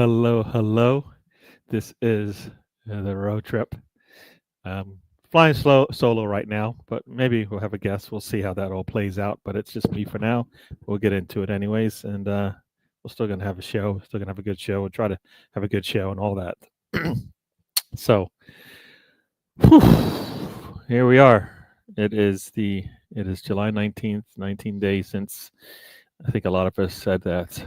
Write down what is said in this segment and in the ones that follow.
hello. This is the road trip. Flying solo right now, but maybe we'll have a guest. We'll see how that all plays out. But it's just me for now. We'll get into it anyways, and we're still gonna have a show. Still gonna have a good show. We'll try to have a good show and all that. So, whew, here we are. It is July 19th. 19 days since I think a lot of us said that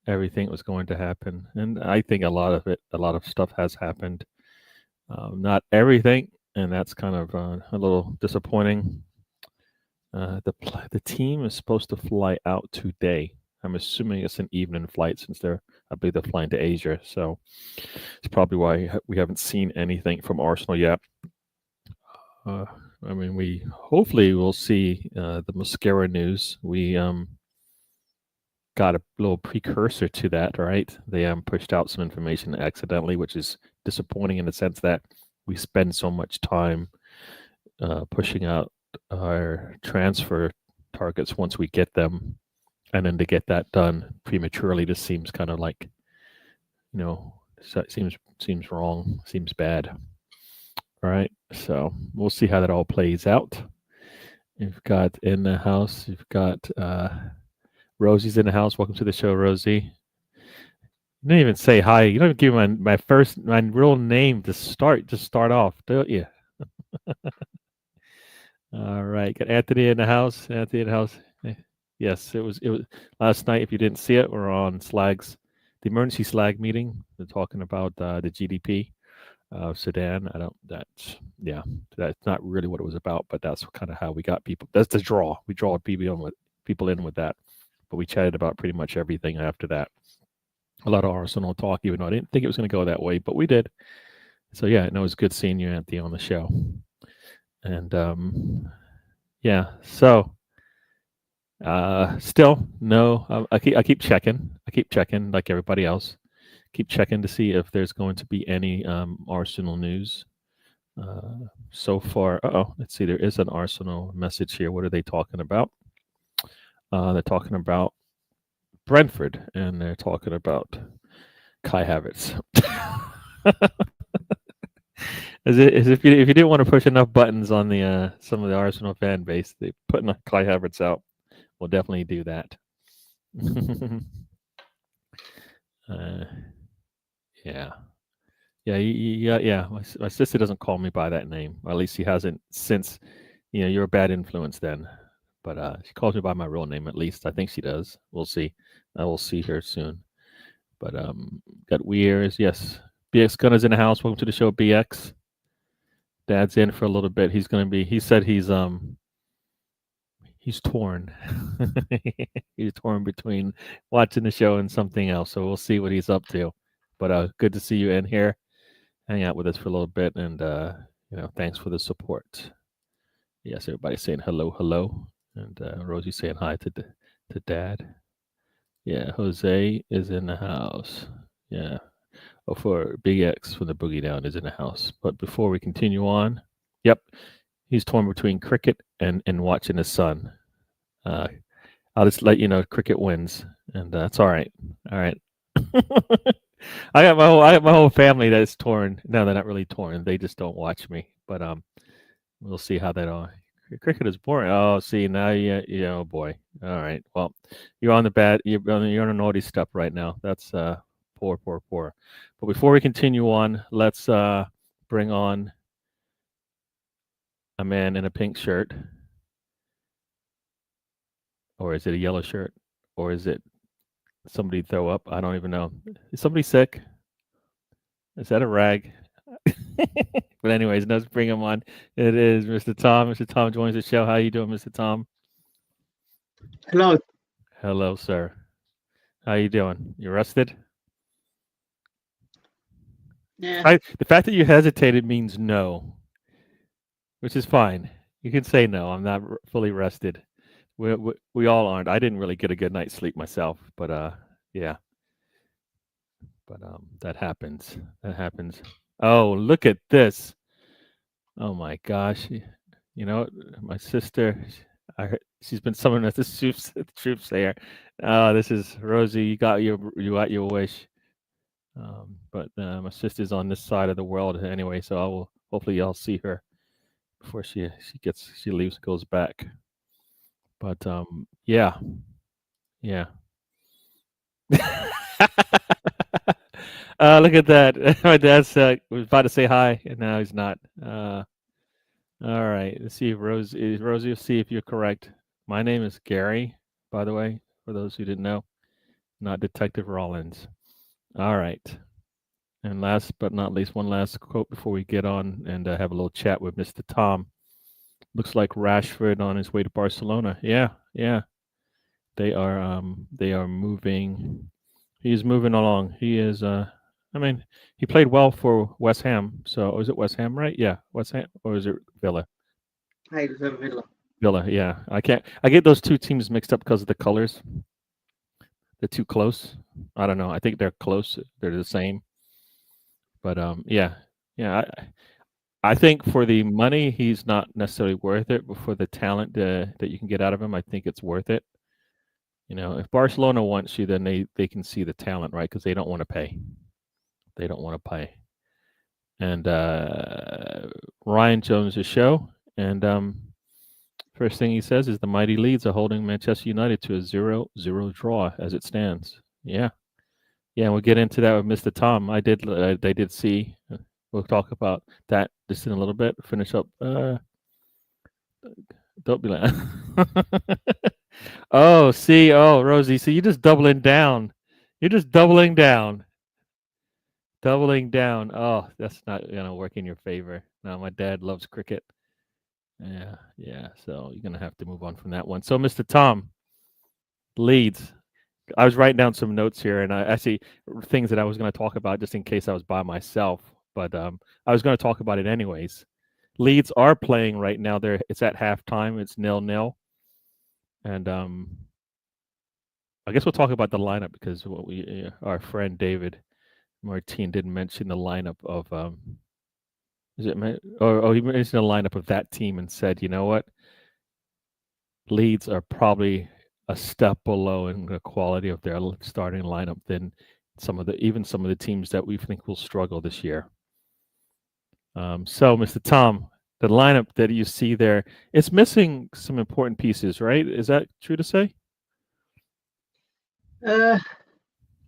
everything was going to happen, and I think a lot of stuff has happened. Not everything, and that's kind of a little disappointing. The team is supposed to fly out today. I'm assuming it's an evening flight since I believe they're flying to Asia. So it's probably why we haven't seen anything from Arsenal yet. I mean, we hopefully will see the mascara news. We got a little precursor to that, right? They pushed out some information accidentally, which is disappointing in the sense that we spend so much time pushing out our transfer targets once we get them, and then to get that done prematurely just seems kind of like, seems wrong, seems bad. All right, so we'll see how that all plays out. You've got in the house, you've got Rosie's in the house. Welcome to the show, Rosie. You didn't even say hi. You don't even give me my real name to start off, don't you? All right, got Anthony in the house. Anthony in the house. Yes, it was last night. If you didn't see it, we're on the emergency slag meeting. They're talking about the GDP of Sudan. That's not really what it was about, but that's kind of how we got people. That's the draw. We draw people in with that. But we chatted about pretty much everything after that. A lot of Arsenal talk, even though I didn't think it was going to go that way, but we did. So yeah, it was good seeing you, Anthony, on the show. And yeah, so still no. I keep checking. I keep checking like everybody else. Keep checking to see if there's going to be any Arsenal news. So far, let's see. There is an Arsenal message here. What are they talking about? They're talking about Brentford, and they're talking about Kai Havertz. As if you didn't want to push enough buttons on the some of the Arsenal fan base, they putting Kai Havertz out. We'll definitely do that. Yeah. My sister doesn't call me by that name, or at least she hasn't since. You're a bad influence then. But she calls me by my real name, at least. I think she does. We'll see. I will see her soon. But got Weirs. Yes. BX Gunner's in the house. Welcome to the show, BX. Dad's in for a little bit. He said he's torn. He's torn between watching the show and something else. So we'll see what he's up to. But good to see you in here. Hang out with us for a little bit, and thanks for the support. Yes, everybody's saying hello. And Rosie saying hi to Dad. Yeah, Jose is in the house. Yeah. For Big X from the Boogie Down is in the house. But before we continue on, yep, he's torn between cricket and watching his son. I'll just let you know cricket wins, and that's all right. All right. I got my whole family that's torn. No, they're not really torn. They just don't watch me. But we'll see how that all. Cricket is boring. Oh, see now, oh boy. All right. Well, you're on the naughty step right now. That's poor. But before we continue on, let's bring on a man in a pink shirt, or is it a yellow shirt, or is it somebody throw up? I don't even know. Is somebody sick? Is that a rag? But anyways, let's bring him on. It is Mr. Tom. Mr. Tom joins the show. How you doing, Mr. Tom? Hello. Hello, sir. How you doing? You rested? Yeah. The fact that you hesitated means no, which is fine. You can say no. I'm not fully rested. We all aren't. I didn't really get a good night's sleep myself, but yeah. But that happens. Oh, look at this. Oh my gosh. My sister, she's been summoned as the troops there. This is Rosie. You got your wish. But my sister's on this side of the world anyway, so I will hopefully I'll see her before she leaves, goes back. But yeah. Look at that. My dad's was about to say hi, and now he's not. All right. Let's see if Rosie will see if you're correct. My name is Gary, by the way, for those who didn't know, not Detective Rollins. All right. And last but not least, one last quote before we get on and have a little chat with Mr. Tom. Looks like Rashford on his way to Barcelona. Yeah. They are moving. He's moving along. He is. I mean, he played well for West Ham. So, was it West Ham, right? Yeah, West Ham, or is it Villa? Hey, it's a Villa. Villa. Yeah, I get those two teams mixed up because of the colors. They're too close. I don't know. I think they're close. They're the same. But yeah. I think for the money, he's not necessarily worth it. But for the talent that you can get out of him, I think it's worth it. If Barcelona wants you, then they can see the talent, right? Because they don't want to pay. They don't want to pay. And Ryan Jones' show. And first thing he says is the mighty Leeds are holding Manchester United to a 0-0 draw as it stands. Yeah. And we'll get into that with Mr. Tom. They did see. We'll talk about that just in a little bit. Finish up. Don't be like. Oh, Rosie. So you're just doubling down. Doubling down. Oh, that's not gonna work in your favor. No, my dad loves cricket. Yeah. So you're gonna have to move on from that one. So, Mr. Tom, Leeds. I was writing down some notes here, and I actually things that I was going to talk about just in case I was by myself. But I was going to talk about it anyways. Leeds are playing right now. It's at halftime. It's 0-0, and I guess we'll talk about the lineup because our friend David Martin didn't mention the lineup of he mentioned the lineup of that team and said, you know what, Leeds are probably a step below in the quality of their starting lineup than some of the teams that we think will struggle this year. So, Mr. Tom, the lineup that you see there, it's missing some important pieces, right? Is that true to say? I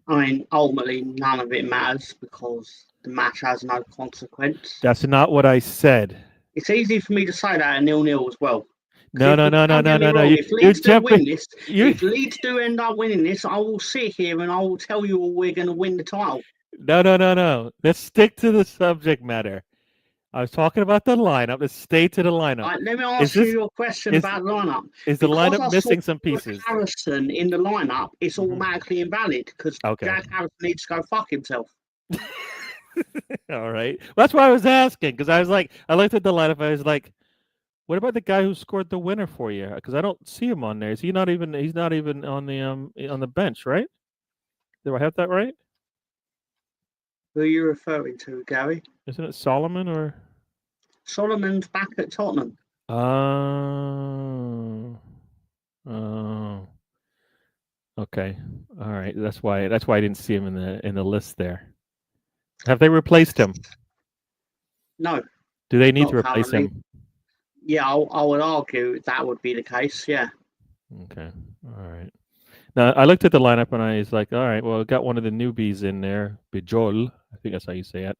mean, ultimately, none of it matters because the match has no consequence. That's not what I said. It's easy for me to say that at 0-0 as well. No. If Leeds do win this, if Leeds do end up winning this, I will sit here and I will tell you we're going to win the title. No. Let's stick to the subject matter. I was talking about the lineup. Let's stay to the lineup. Right, let me ask you your question about the lineup. Is the lineup missing some pieces? Harrison in the lineup, it's automatically invalid because Jack Harrison needs to go fuck himself. All right. Well, that's why I was asking because I looked at the lineup. I was like, what about the guy who scored the winner for you? Because I don't see him on there. Is he not even? He's not even on the bench, right? Do I have that right? Who are you referring to, Gary? Isn't it Solomon or? Solomon's back at Tottenham. Oh. Okay. All right. That's why I didn't see him in the list there. Have they replaced him? No. Do they need to replace him? Yeah, I would argue that would be the case. Yeah. Okay. All right. Now I looked at the lineup and I was like, all right, well, got one of the newbies in there, Bijol. I think that's how you say it.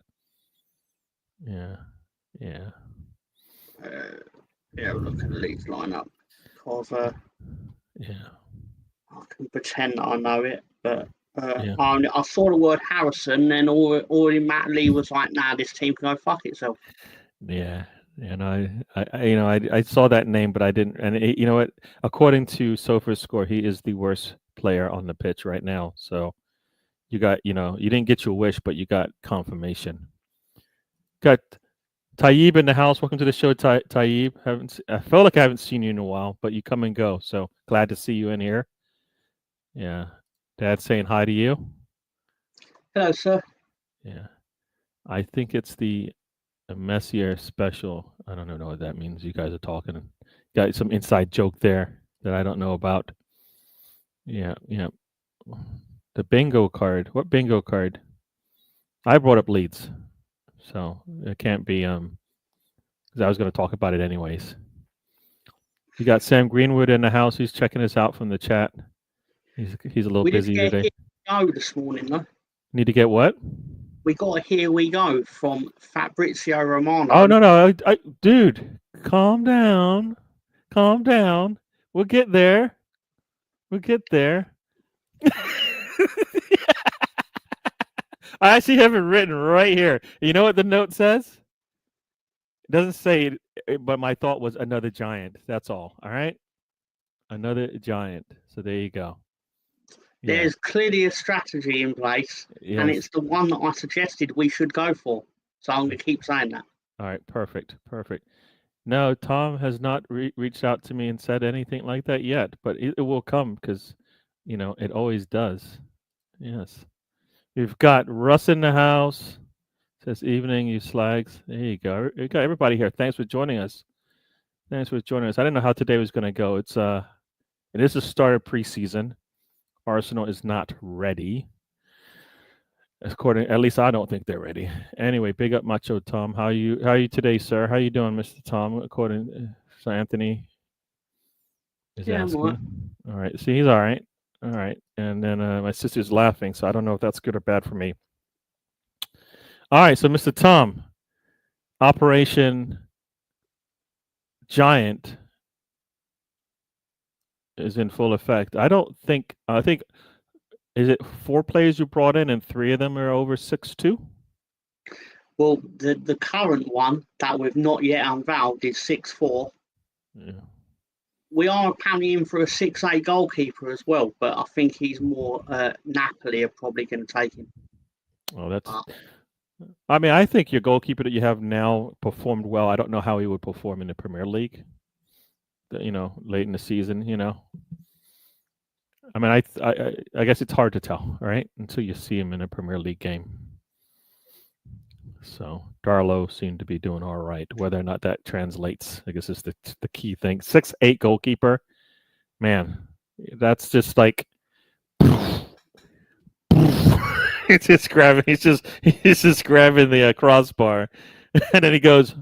Yeah. Look at the Leeds lineup. Because I can pretend that I know it, but I saw the word Harrison, and already Matt Lee was like, "Nah, this team can go fuck itself." Yeah. And I saw that name, but I didn't. And you know what? According to SofaScore, he is the worst player on the pitch right now. So you got, you didn't get your wish, but you got confirmation. Got Taib in the house. Welcome to the show, Taib. I felt like I haven't seen you in a while, but you come and go. So glad to see you in here. Yeah. Dad saying hi to you. Hello, sir. Yeah. I think it's the Messier special. I don't know what that means. You guys are talking. Got some inside joke there that I don't know about. Yeah. The bingo card. What bingo card? I brought up Leeds, so it can't be. Because I was going to talk about it anyways. You got Sam Greenwood in the house. He's checking us out from the chat. He's a little busy today. Here we go this morning though. Need to get what? We got a Here We Go from Fabrizio Romano. Oh no, dude, calm down, calm down. We'll get there. We'll get there. I actually have it written right here. You know what the note says? It doesn't say it, but my thought was another giant. That's all. All right, another giant. So there you go. There's clearly a strategy in place, and it's the one that I suggested we should go for. So I'm going to keep saying that. All right, perfect. No, Tom has not reached out to me and said anything like that yet, but it will come because, it always does. Yes. We've got Russ in the house. Says evening, you slags. There you go. We got everybody here. Thanks for joining us. I didn't know how today was going to go. It is the start of preseason. Arsenal is not ready. At least I don't think they're ready. Anyway, big up Macho Tom. How are you today, sir? How you doing, Mr. Tom? According to Anthony is asking. All right. See, he's all right. All right. And then my sister's laughing, so I don't know if that's good or bad for me. All right, so Mr. Tom, Operation Giant is in full effect. I think is it 4 players you brought in and 3 of them are over 6'2"? Well, the current one that we've not yet unveiled is 6'4". Yeah. We are apparently in for a 6'8" goalkeeper as well, but I think he's more Napoli are probably going to take him. Oh, that's. I mean, I think your goalkeeper that you have now performed well. I don't know how he would perform in the Premier League. Late in the season. I mean, I guess it's hard to tell, right? Until you see him in a Premier League game. So Darlow seemed to be doing all right. Whether or not that translates, I guess is the key thing. 6'8" goalkeeper, man, that's just like it's just grabbing. He's just grabbing the crossbar, and then he goes,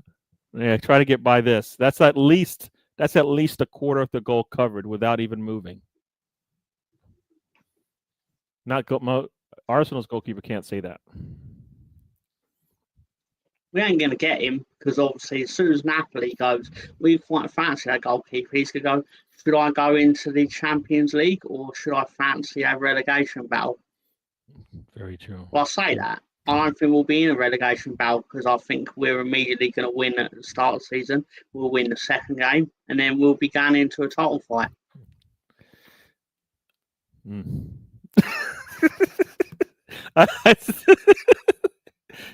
"Yeah, try to get by this." That's at least a quarter of the goal covered without even moving. Arsenal's goalkeeper can't say that. We ain't going to get him because obviously as soon as Napoli goes, we quite fancy that goalkeeper. He's going to go, should I go into the Champions League or should I fancy a relegation battle? Very true. Well, I say that. I don't think we'll be in a relegation battle because I think we're immediately going to win at the start of the season. We'll win the second game and then we'll be going into a title fight.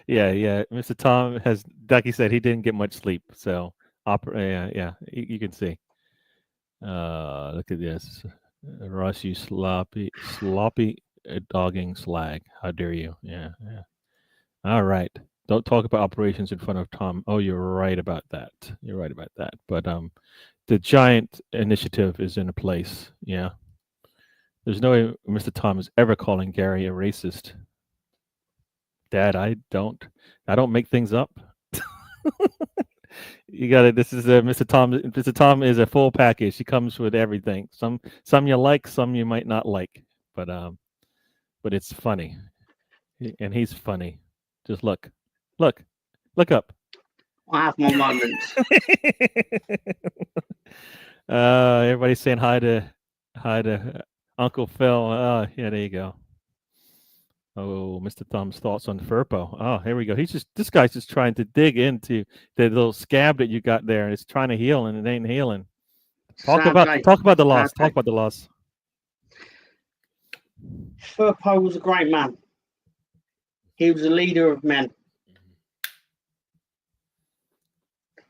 Yeah. Mr. Tom has, Ducky said he didn't get much sleep. So, you can see. Look at this. Russ, you sloppy dogging slag. How dare you? Yeah. All right. Don't talk about operations in front of Tom. Oh, you're right about that. But the giant initiative is in place. Yeah. There's no way Mr. Tom is ever calling Gary a racist. Dad, I don't make things up. You got it. This is Mr. Tom. Mr. Tom is a full package. He comes with everything. Some you like, some you might not like. But it's funny, and he's funny. Just look up. I have my moments. Everybody's saying hi to Uncle Phil. Oh, yeah, there you go. Oh, Mr. Tom's thoughts on Firpo. Oh, here we go. This guy's just trying to dig into the little scab that you got there, and it's trying to heal, and it ain't healing. Talk about the loss. Talk about the loss. Firpo was a great man. He was a leader of men.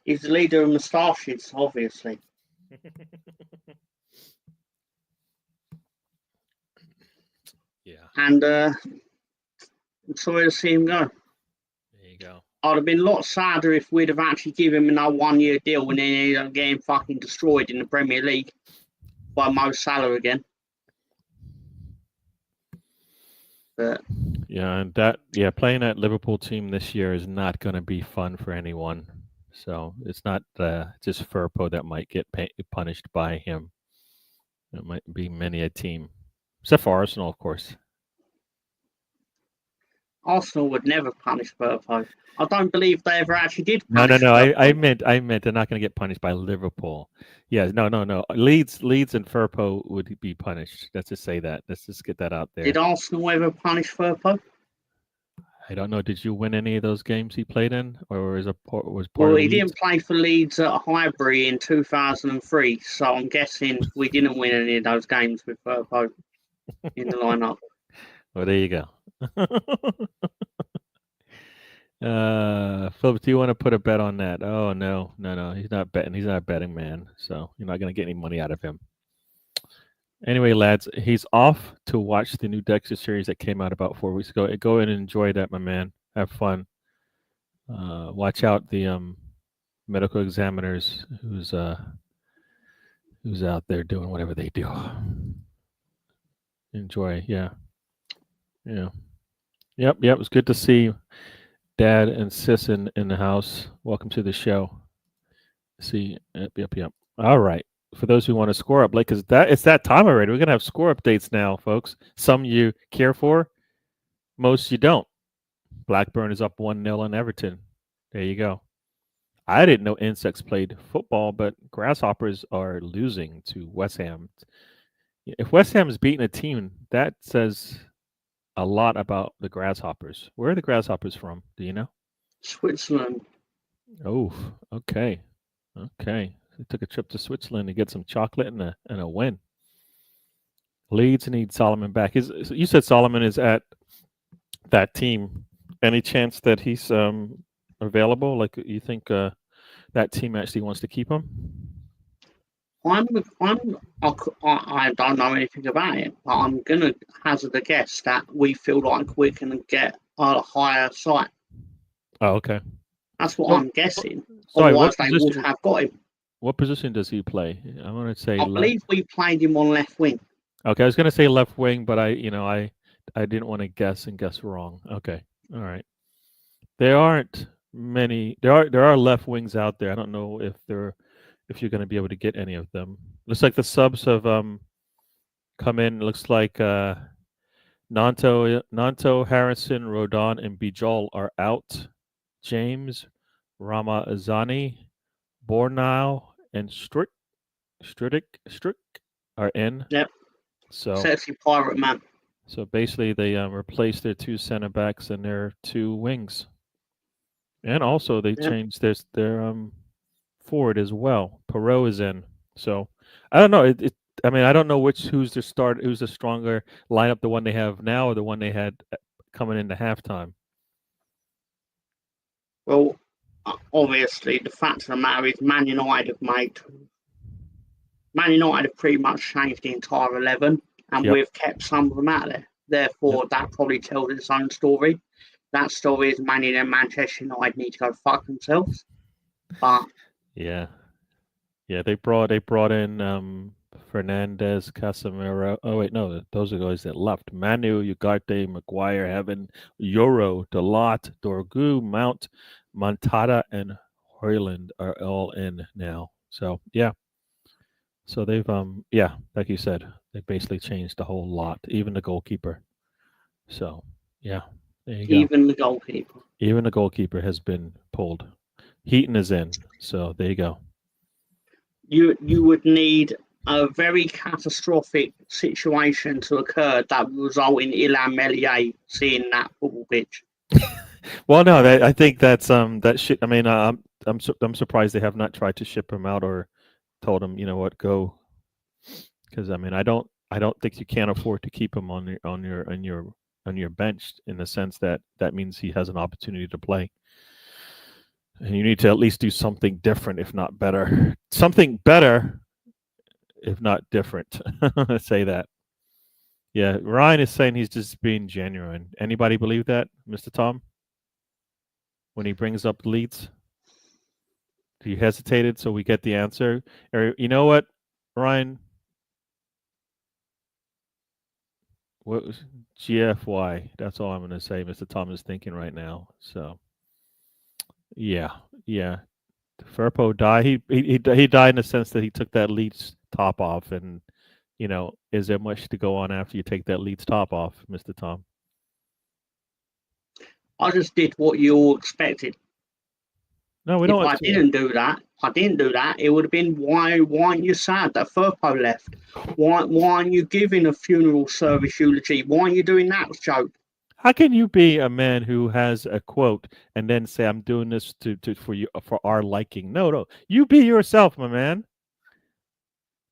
He's the leader of moustaches, obviously. Yeah. And I'm sorry to see him go. There you go. I'd have been a lot sadder if we'd have actually given him another 1-year deal and then he ended up getting fucking destroyed in the Premier League by Mo Salah again. But Yeah, and playing that Liverpool team this year is not going to be fun for anyone. So it's not just Firpo that might get punished by him. It might be many a team, except for Arsenal, of course. Arsenal would never punish Firpo. I don't believe they ever actually did No, punish I Firpo. meant they're not going to get punished by Liverpool. Yeah, no. Leeds and Firpo would be punished. Let's just say that. Let's just get that out there. Did Arsenal ever punish Firpo? I don't know. Did you win any of those games he played in, or was part Well, of he Leeds? didn't play for Leeds at Highbury in 2003, so I'm guessing we didn't win any of those games with Firpo in the lineup. Well, there you go. Philip, do you want to put a bet on that? Oh no. He's not betting. He's not a betting man, so you're not going to get any money out of him. Anyway, lads, he's off to watch the new Dexter series that came out about 4 weeks ago. Go and enjoy that, my man. Have fun. Watch out the medical examiners who's out there doing whatever they do. Enjoy, yeah. Yep. It was good to see Dad and Sis in the house. Welcome to the show. See, yep. All right. For those who want to score up, like, cause it's that time already. We're gonna have score updates now, folks. Some you care for, most you don't. Blackburn is up 1-0 on Everton. There you go. I didn't know insects played football, but grasshoppers are losing to West Ham. If West Ham is beating a team, that says a lot about the grasshoppers. Where are the grasshoppers from? Do you know? Switzerland. Oh, okay. They took a trip to Switzerland to get some chocolate and a win. Leeds need Solomon back. You said Solomon is at that team. Any chance that he's available? Like, you think that team actually wants to keep him? I don't know anything about it, but I'm gonna hazard a guess that we feel like we can get a higher site. Oh, okay. That's what I'm guessing. Sorry, Otherwise, they would have got him. What position does he play? I want to say. I believe we played him on left wing. Okay, I was going to say left wing, but I didn't want to guess wrong. Okay, all right. There aren't many. There are left wings out there. I don't know if you're going to be able to get any of them. Looks like the subs have come in. Looks like Nanto, Harrison, Rodon, and Bijol are out. James, Rama Azani, Bornau, and Strick are in. Yep. So sexy pirate man. So basically, they replaced their two center backs and their two wings, and also they changed their forward as well. Perot is in. So I don't know. I don't know who's the stronger lineup, the one they have now or the one they had coming into halftime. Well, obviously, the fact of the matter is Man United have pretty much changed the entire 11, and we've kept some of them out there. Therefore, that probably tells its own story. That story is Man United and Manchester United need to go fuck themselves. But they brought in Fernandez, Casemiro. Oh wait, no, those are guys that left. Manu, Ugarte, Maguire, Heaven, Euro, Dalot, Dorgu, Mount, Montada, and Hoyland are all in now. So so they've like you said, they basically changed the whole lot, even the goalkeeper. So there you go. Even the goalkeeper has been pulled. Heaton is in. So there you go. You would need a very catastrophic situation to occur that would result in Ilham Melier seeing that football pitch. Well, no, I think that's that shit. I mean, I'm surprised they have not tried to ship him out or told him, you know what, go. Because I mean, I don't think you can afford to keep him on your bench in the sense that means he has an opportunity to play. And you need to at least do something different, if not better. Something better, if not different. Let's say that. Yeah, Ryan is saying he's just being genuine. Anybody believe that, Mr. Tom? When he brings up Leeds? You hesitated, so we get the answer. Or, you know what, Ryan? What was GFY? That's all I'm going to say. Mr. Tom is thinking right now. So, yeah. Firpo died. He died in the sense that he took that Leeds top off, and is there much to go on after you take that Leeds top off, Mr. Tom? I just did what you all expected. No, we don't. If I didn't do that, it would have been why aren't you sad that Firpo left? Why aren't you giving a funeral service eulogy? Why aren't you doing that joke? How can you be a man who has a quote and then say I'm doing this for you for our liking? No. You be yourself, my man.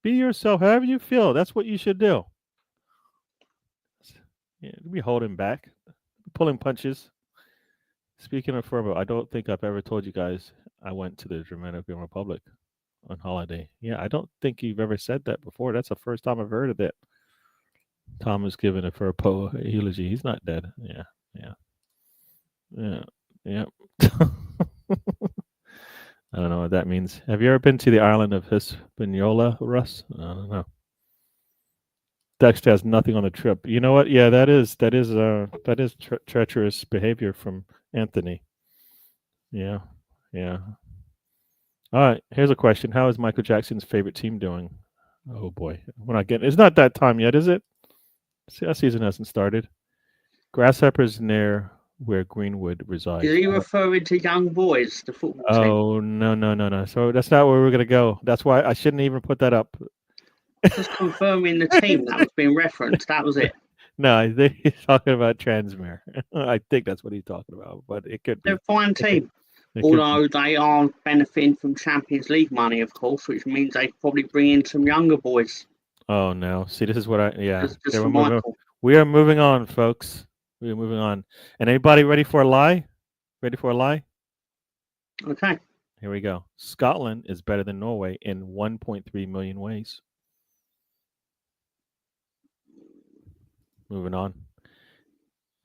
Be yourself, however you feel. That's what you should do. Yeah, we holding back, pulling punches. Speaking of Firpo, I don't think I've ever told you guys I went to the Dominican Republic on holiday. Yeah, I don't think you've ever said that before. That's the first time I've heard of it. Tom is giving a Firpo eulogy. He's not dead. Yeah. I don't know what that means. Have you ever been to the island of Hispaniola, Russ? I don't know. Dexter has nothing on the trip. You know what? Yeah, that is treacherous behavior from Anthony. Yeah. All right. Here's a question: how is Michael Jackson's favorite team doing? Oh boy, we're not getting. It's not that time yet, is it? See, that season hasn't started. Grasshoppers near where Greenwood resides. Is he referring to young boys, the football team? Oh no. So that's not where we're gonna go. That's why I shouldn't even put that up. Just confirming the team that was being referenced. That was it. No, I think he's talking about Transmere. I think that's what he's talking about, but it could be. They're a fine team. Although they are benefiting from Champions League money, of course, which means they probably bring in some younger boys. Oh no! See, this is what just for Michael. We are moving on, folks. We are moving on. And anybody ready for a lie? Ready for a lie? Okay. Here we go. Scotland is better than Norway in 1.3 million ways. Moving on.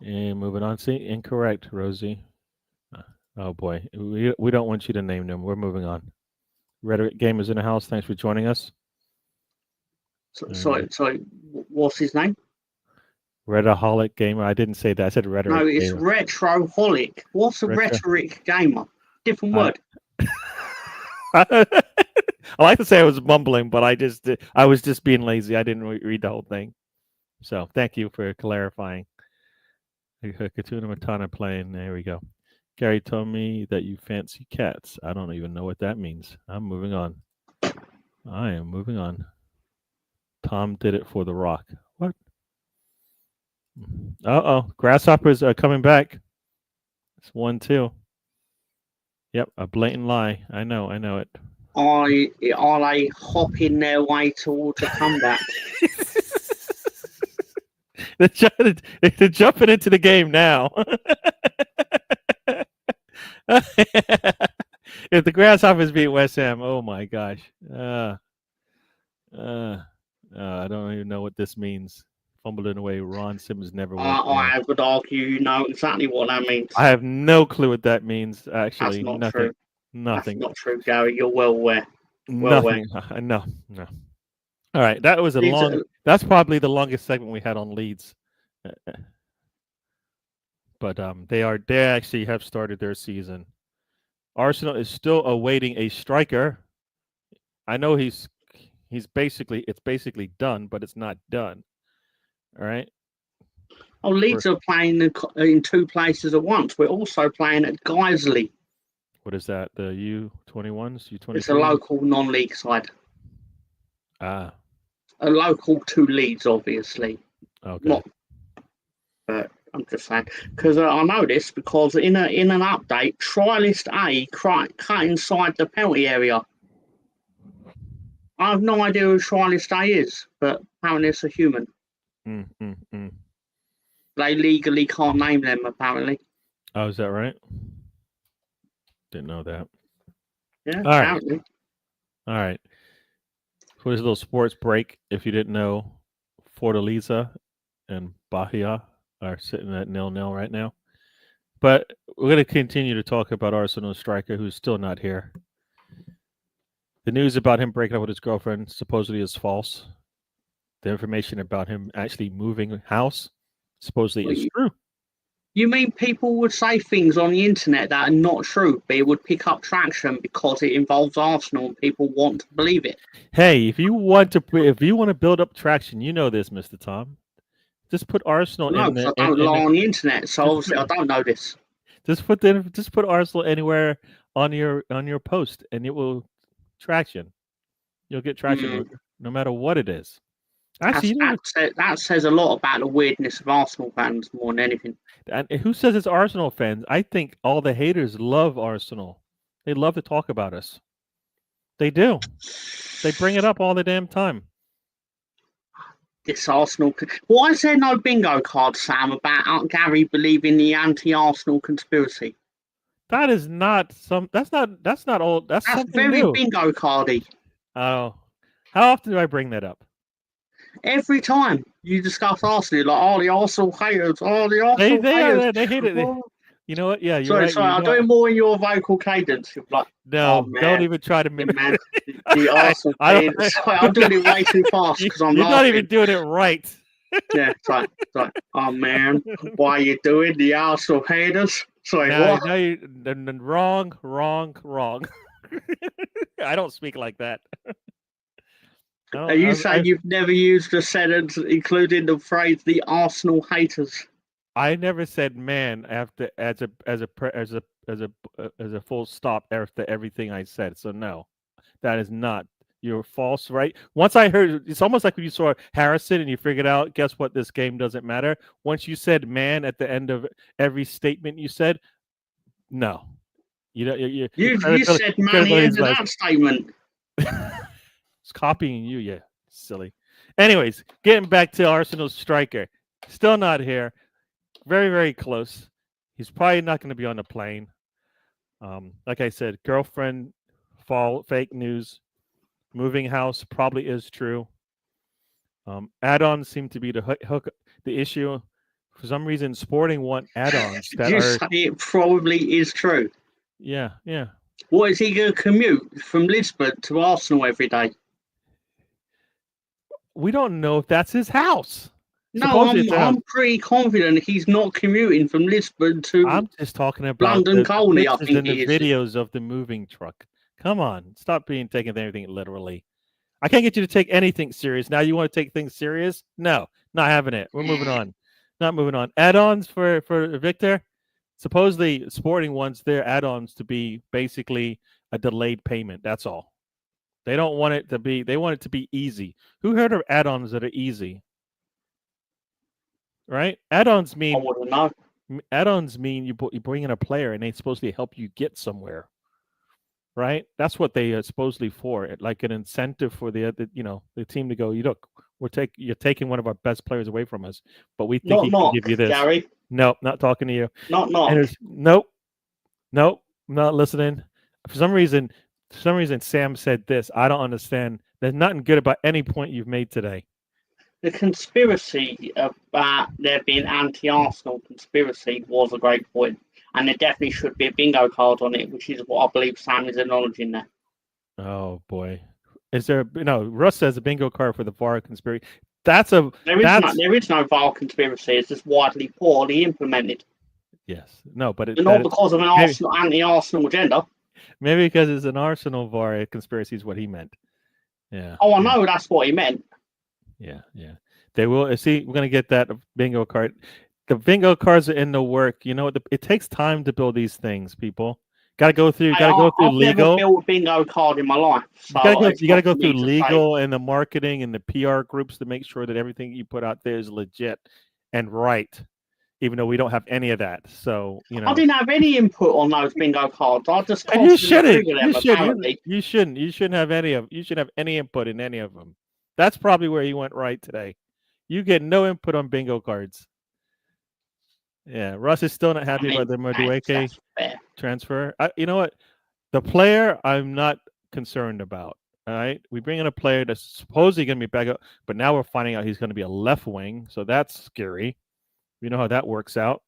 And moving on. See, incorrect, Rosie. Oh boy, we don't want you to name them. We're moving on. Rhetoric Gamers in the house. Thanks for joining us. Sorry. What's his name? Rhetoric Gamer. I didn't say that. I said Rhetoric. No, it's Retroholic. What's a Rhetoric Gamer? Different word. I like to say I was mumbling, but I was just being lazy. I didn't read the whole thing. So thank you for clarifying. Katuna Matana playing. There we go. Gary told me that you fancy cats. I don't even know what that means. I'm moving on. I am moving on. Tom did it for The Rock. What? Grasshoppers are coming back. It's 1-2. Yep, a blatant lie. I know it. Are they hopping their way towards a comeback? They're jumping into the game now. If the Grasshoppers beat West Ham, oh my gosh. I don't even know what this means. Fumbling away, Ron Simmons never won. I would argue you know exactly what that means. I have no clue what that means, actually. That's not nothing. True. Nothing. That's not true, Gary. You're well aware. Nothing. No. All right, that was that's probably the longest segment we had on Leeds. But they actually have started their season. Arsenal is still awaiting a striker. I know it's basically done, but it's not done. All right. Oh, Leeds are playing in two places at once. We're also playing at Guiseley. What is that? The U21s, U23? It's a local non-league side. A local to Leeds, obviously. Okay. But I'm just saying because I know this because in an update, Trialist A cut inside the penalty area. I have no idea who Trialist A is, but apparently it's a human. They legally can't name them, apparently. Oh, is that right? Didn't know that. Yeah, apparently. All right. For this little sports break, if you didn't know, Fortaleza and Bahia are sitting at 0-0 right now. But we're going to continue to talk about Arsenal striker who's still not here. The news about him breaking up with his girlfriend supposedly is false. the information about him actually moving house supposedly is you, true. you mean people would say things on the internet that are not true, but it would pick up traction because it involves Arsenal and people want to believe it? Hey, if you want to build up traction, you know this, Mr. Tom. Just put Arsenal No, in because the I don't lie on the internet, so just obviously I don't know this. just put Arsenal anywhere on your post, and it will traction. You'll get traction no matter what it is. Actually, you know, That says a lot about the weirdness of Arsenal fans more than anything. and who says it's Arsenal fans? I think all the haters love Arsenal. They love to talk about us. They do. They bring it up all the damn time. This Arsenal. Why is there no bingo card, Sam, about Gary believing the anti-Arsenal conspiracy? That is not some. That's not old. That's something very new. bingo cardy. Oh, how often do I bring that up? Every time you discuss Arsenal, like, oh, the Arsenal haters, oh, the Arsenal haters. They hate it. You know what? Yeah, you're Sorry, right. I'm doing more in your vocal cadence. You're like, no, oh, man, don't even try to mimic. Man, the Arsenal haters. Sorry, I'm doing it way too fast because I'm You're laughing. not even doing it right. Yeah, it's like, oh, man, why are you doing the Arsenal haters? Sorry, what? No, you wrong. I don't speak like that. Are you saying you've never used a sentence including the phrase "the Arsenal haters"? I never said "man" after as a full stop after everything I said. So no, that is not. You're false, right? Once I heard, it's almost like when you saw Harrison and you figured out, guess what? This game doesn't matter. Once you said "man" at the end of every statement you said, no, you said "man" in that statement. It's copying you, yeah, silly. Anyways, getting back to Arsenal's striker, still not here. Very, very close. He's probably not going to be on the plane. Like I said, girlfriend, fake news. Moving house probably is true. Add-ons seem to be the issue. For some reason, Sporting want add-ons that you say it probably is true. Yeah. What is he going to commute from Lisbon to Arsenal every day? We don't know if that's his house. No, I'm pretty confident he's not commuting from Lisbon to. I'm just talking about London Colney. I think the videos of the moving truck. Come on, stop taking everything literally. I can't get you to take anything serious. Now you want to take things serious? No, not having it. We're moving on. Not moving on. Add-ons for Victor. Supposedly, Sporting wants their add-ons to be basically a delayed payment. That's all. They don't want it to be. They want it to be easy. Who heard of add-ons that are easy? Right? Add-ons mean. I wouldn't know. Add-ons mean you bring in a player and they're supposed to help you get somewhere. Right? That's what they are supposedly for. Like an incentive for the team to go. Look, you're taking one of our best players away from us, but we think he can give you this. Gary. Nope, not talking to you. Nope. Nope, I'm not listening. For some reason, Sam said this. I don't understand. There's nothing good about any point you've made today. The conspiracy about there being anti-Arsenal conspiracy was a great point, and there definitely should be a bingo card on it, which is what I believe Sam is acknowledging there. Oh boy, is there? No, Russ says a bingo card for the VAR conspiracy. There is no VAR conspiracy. It's just widely poorly implemented. Yes, no, but not because of an anti-Arsenal agenda. Maybe because it's an Arsenal VAR conspiracy is what he meant. Yeah. Oh, I know that's what he meant. Yeah. They will see. We're gonna get that bingo card. The bingo cards are in the work. You know, it takes time to build these things. People got to go through. Got to go through legal. I've never built a bingo card in my life. So you got to go through legal and the marketing and the PR groups to make sure that everything you put out there is legit and right. Even though we don't have any of that, so I didn't have any input on those bingo cards. I just you shouldn't. You shouldn't have any of. You should have any input in any of them. That's probably where you went right today. You get no input on bingo cards. Yeah, Russ is still not happy about the Madueke transfer. You know what? The player I'm not concerned about. All right, we bring in a player that's supposedly going to be back up, but now we're finding out he's going to be a left wing, so that's scary. You know how that works out.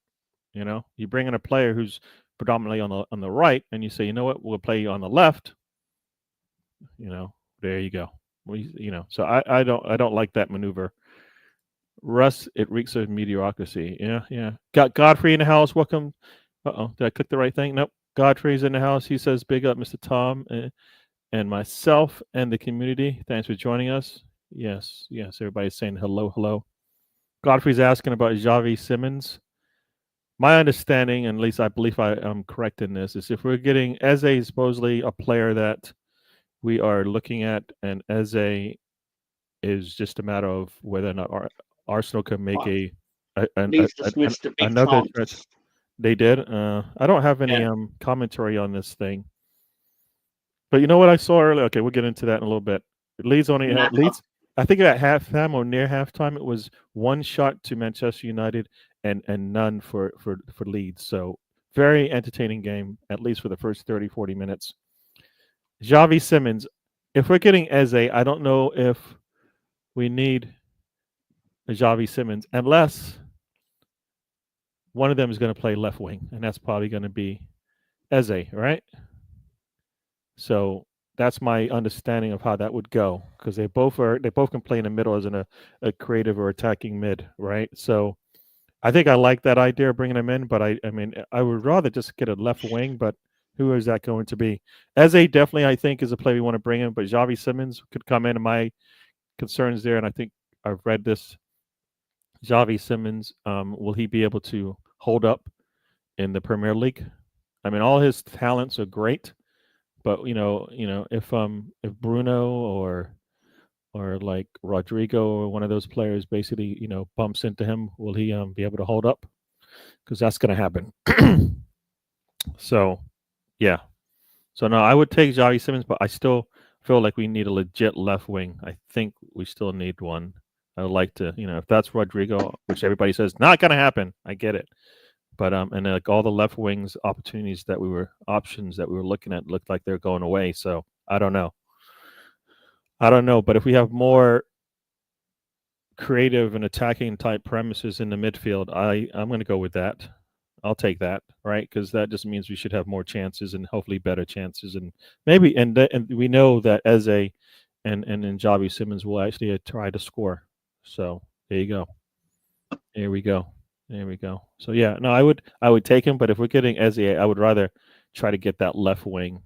You bring in a player who's predominantly on the right, and you say, you know what, we'll play you on the left. There you go. So I don't like that maneuver. Russ, it reeks of mediocrity. Yeah. Got Godfrey in the house. Welcome. Did I click the right thing? Nope. Godfrey's in the house. He says, "Big up, Mr. Tom, and myself and the community. Thanks for joining us." Yes. Everybody's saying hello. Godfrey's asking about Javi Simmons. My understanding, and at least I believe I am correct in this, is if we're getting Eze supposedly a player that we are looking at, and Eze is just a matter of whether or not Arsenal can make Leeds just missed a big another chance. stretch. They did. I don't have any commentary on this thing, but you know what I saw earlier. Okay, we'll get into that in a little bit. Leeds only had Leeds. I think at halftime or near halftime, it was one shot to Manchester United and none for Leeds. So very entertaining game, at least for the first 30, 40 minutes. Javi Simmons. If we're getting Eze, I don't know if we need Javi Simmons unless one of them is going to play left wing, and that's probably going to be Eze, right? So that's my understanding of how that would go, because they both can play in the middle as a creative or attacking mid, right? So I think I like that idea of bringing them in, but I mean I would rather just get a left wing, but who is that going to be? Eze definitely I think is a player we want to bring in, but Javi Simmons could come in. And my concerns there, and I think I've read this. Javi Simmons, will he be able to hold up in the Premier League? I mean, all his talents are great, but if Bruno or like Rodrigo or one of those players basically bumps into him, will he be able to hold up? Because that's going to happen. So yeah, so no, I would take Javi Simmons, but I still feel like we need a legit left wing. I think we still need one. I would like to, if that's Rodrigo, which everybody says not going to happen, I get it. But and like all the left wings options that we were looking at looked like they're going away. So I don't know. But if we have more creative and attacking type premises in the midfield, I'm going to go with that. I'll take that, right? Because that just means we should have more chances and hopefully better chances, and maybe and we know that Eze and Javi Simmons will actually try to score. So there you go. There we go. So yeah, no, I would take him, but if we're getting Eze, I would rather try to get that left wing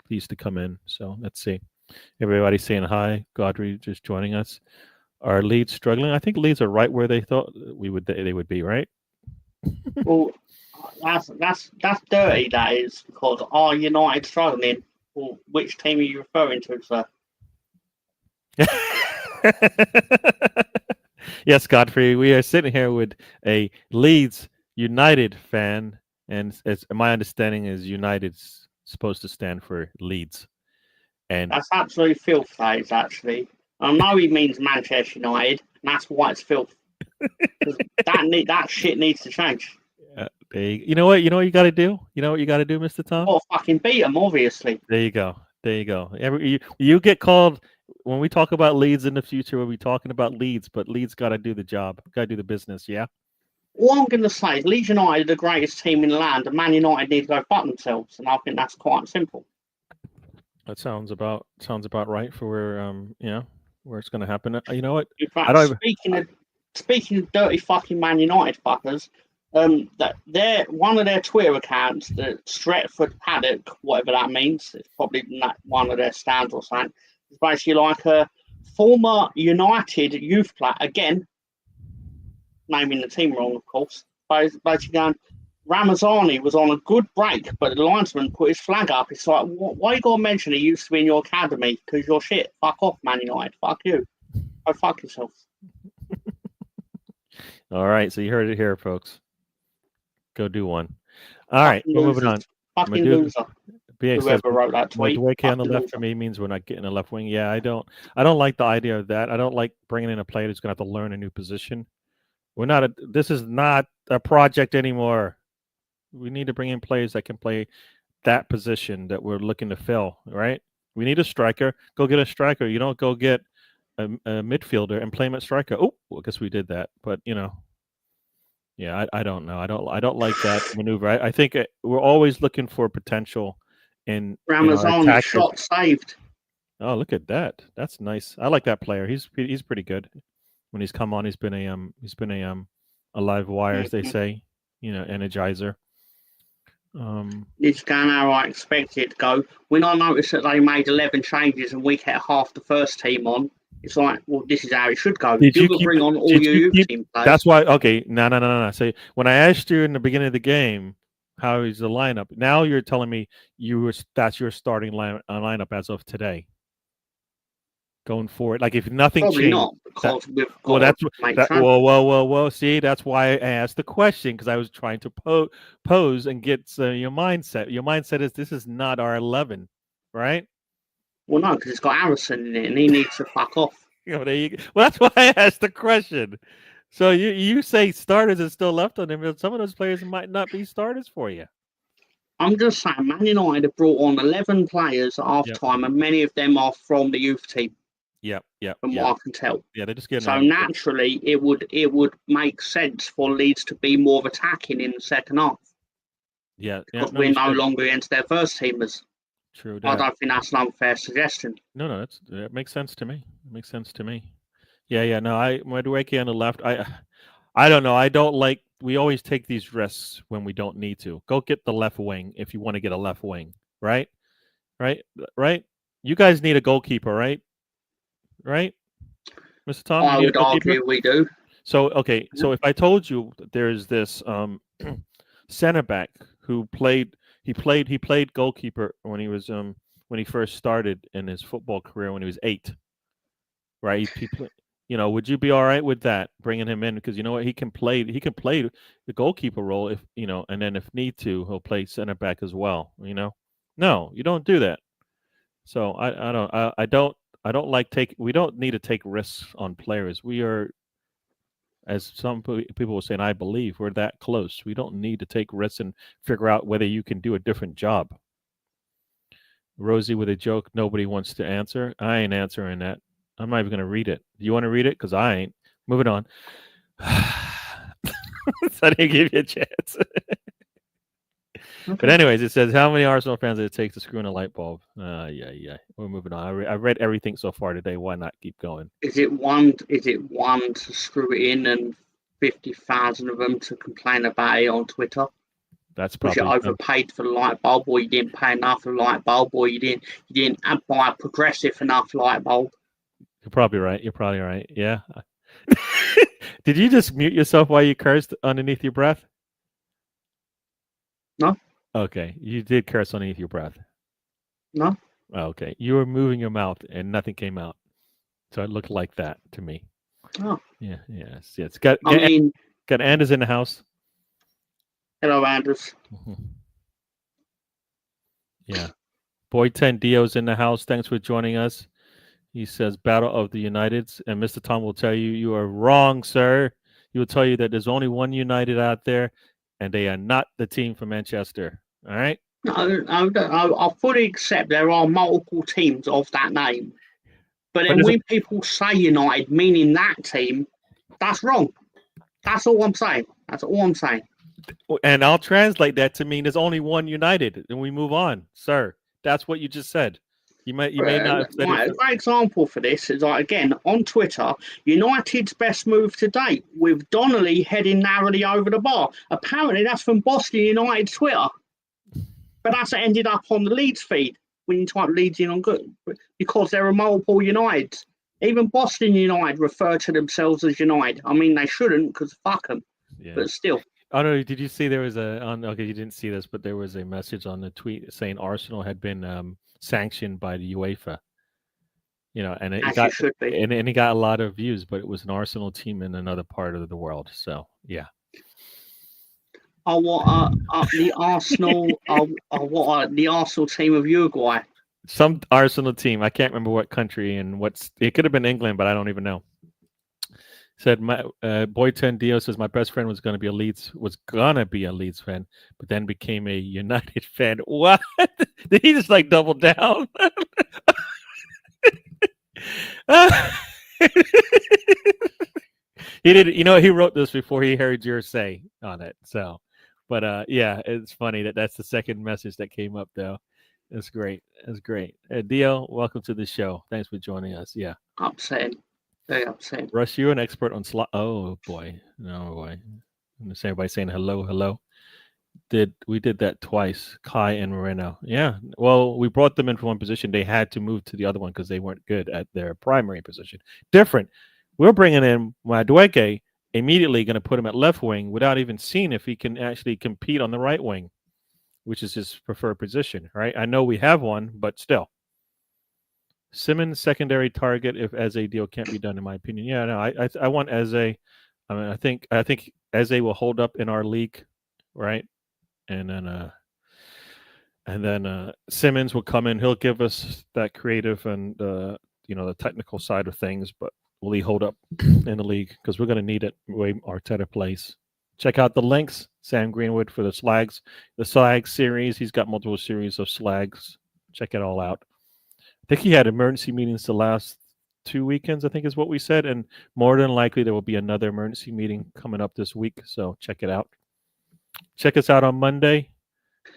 piece to come in. So let's see. Everybody saying hi. Godfrey just joining us. Are Leeds struggling? I think Leeds are right where they thought they would be, right? Well, that's dirty. That is, because are United struggling? Well, which team are you referring to, sir? Yes, Godfrey. We are sitting here with a Leeds United fan, and as my understanding is United's supposed to stand for Leeds. And that's absolutely filth. That is actually. I know he means Manchester United, and that's why it's filth. that shit needs to change. You know what you got to do? You know what you got to do, Mr. Tom? Well, fucking beat them, obviously. There you go. You get called when we talk about Leeds in the future. We'll be talking about Leeds, but Leeds got to do the job, got to do the business. Yeah. All I'm going to say is Leeds United are the greatest team in the land, and Man United need to go fuck themselves, and I think that's quite simple. That sounds about right for where where it's going to happen. You know what? In fact, speaking of dirty fucking Man United fuckers, that one of their Twitter accounts, the Stretford Paddock, whatever that means, it's probably not one of their stands or something. It's basically like a former United youth player, again, naming the team wrong, of course. Basically going, Ramazani was on a good break, but the linesman put his flag up. It's like, why you got to mention he used to be in your academy? Because you're shit. Fuck off, Man United. Fuck you. Go fuck yourself. All right, so you heard it here, folks. Go do one. All right, we're moving on. Fucking loser. Whoever wrote that tweet. Madueke on the left for me means we're not getting a left wing. Yeah, I don't like the idea of that. I don't like bringing in a player that's going to have to learn a new position. This is not a project anymore. We need to bring in players that can play that position that we're looking to fill, right? We need a striker. Go get a striker. You don't go get a midfielder and play him at striker. Oh, well, I guess we did that, but yeah, I don't know. I don't like that maneuver. I think we're always looking for potential in Ramazani shot saved. Oh, look at that. That's nice. I like that player. He's pretty good. When he's come on, a live wire, as they Mm-hmm. say, energizer. It's going how I expected it to go. When I noticed that they made 11 changes and we kept half the first team on, it's like, well, this is how it should go. Did You you could keep? bring on all Did your you youth keep? team players. That's why. Okay, no. So when I asked you in the beginning of the game how is the lineup, now you're telling me that's your starting lineup as of today, going forward. Like if nothing Probably changed, not, because we've well, got that's to make that. changes. Well. See, that's why I asked the question because I was trying to pose and get your mindset. Your mindset is this is not our 11, right? Well, no, because it's got Harrison in it and he needs to fuck off. There you go. Well, that's why I asked the question. So you say starters are still left on him, but some of those players might not be starters for you. I'm just saying, Man United have brought on 11 players at half time, and many of them are from the youth team. Yep. From what I can tell. Yeah, they're just getting. So naturally, it would make sense for Leeds to be more of attacking in the second half. Yeah, because we're no longer against their first teamers. True. I don't think that's an unfair suggestion. No, that makes sense to me. It makes sense to me. Yeah. No, Madueke on the left. I don't know. I don't like. We always take these risks when we don't need to. Go get the left wing if you want to get a left wing, right? Right. You guys need a goalkeeper, right? Right, Mr. Tom. I would argue we do. So okay. So if I told you there's this center back who played goalkeeper when he was when he first started in his football career when he was 8, right? Would you be all right with that, bringing him in? Because you know what, he can play the goalkeeper role if and then if need to, he'll play center back as well. No, you don't do that. So I don't like we don't need to take risks on players. We are, as some people were saying, I believe we're that close. We don't need to take risks and figure out whether you can do a different job. Rosie with a joke nobody wants to answer. I ain't answering that. I'm not even going to read it. Do you want to read it? Because I ain't. Moving on. So I didn't give you a chance. Okay. But anyways, it says, how many Arsenal fans does it take to screw in a light bulb? Yeah. We're moving on. I read everything so far today. Why not keep going? Is it one to screw it in and 50,000 of them to complain about it on Twitter? That's probably. Was you overpaid for the light bulb, or you didn't pay enough for the light bulb, or you didn't buy a progressive enough light bulb? You're probably right. Yeah. Did you just mute yourself while you cursed underneath your breath? No. Okay, you did curse underneath your breath. No. Okay, you were moving your mouth and nothing came out, so it looked like that to me. Oh. Yeah. Yes. Got Anders in the house. Hello, Anders. Mm-hmm. Yeah. Boy 10 Dio's in the house. Thanks for joining us. He says, Battle of the Uniteds. And Mr. Tom will tell you, you are wrong, sir. He will tell you that there's only one United out there, and they are not the team from Manchester. All right? No, I fully accept there are multiple teams of that name. But then when people say United, meaning that team, that's wrong. That's all I'm saying. And I'll translate that to mean there's only one United, and we move on, sir. That's what you just said. You may not have said it. A great example for this is, like, again, on Twitter, United's best move to date, with Donnelly heading narrowly over the bar. Apparently, that's from Boston United's Twitter. But that's ended up on the Leeds feed when you type Leeds in on good, because there are multiple Uniteds. Even Boston United refer to themselves as United. I mean, they shouldn't, because fuck them. Yeah. But still. Oh no! Did you see there was okay, you didn't see this, but there was a message on the tweet saying Arsenal had been sanctioned by the UEFA. And it got a lot of views, but it was an Arsenal team in another part of the world. So yeah. The Arsenal. The Arsenal team of Uruguay. Some Arsenal team. I can't remember what country and it could have been England, but I don't even know. Said my boy 10 Dio says my best friend was gonna be a Leeds fan, but then became a United fan. What? Did he just like double down? He did. He wrote this before he heard your say on it. So, but yeah, it's funny that's the second message that came up though. That's great. That's great. Dio, welcome to the show. Thanks for joining us. Yeah. Upsetting. Very upsetting. Rush, you're an expert on slot. Oh boy. No boy. Everybody saying hello, hello. We did that twice, Kai and Moreno. Yeah. Well, we brought them in from one position. They had to move to the other one because they weren't good at their primary position. Different. We're bringing in Madueke, immediately going to put him at left wing without even seeing if he can actually compete on the right wing, which is his preferred position, right? I know we have one, but still. Simmons secondary target if Eze deal can't be done, in my opinion. Yeah, no, I want Eze. I mean, I think Eze will hold up in our league, right? And then Simmons will come in. He'll give us that creative and the technical side of things, but will he hold up in the league? Because we're going to need it the way Arteta plays. Check out the links. Sam Greenwood for the Slag series. He's got multiple series of Slags. Check it all out. I think he had emergency meetings the last 2 weekends, I think is what we said. And more than likely, there will be another emergency meeting coming up this week. So check it out. Check us out on Monday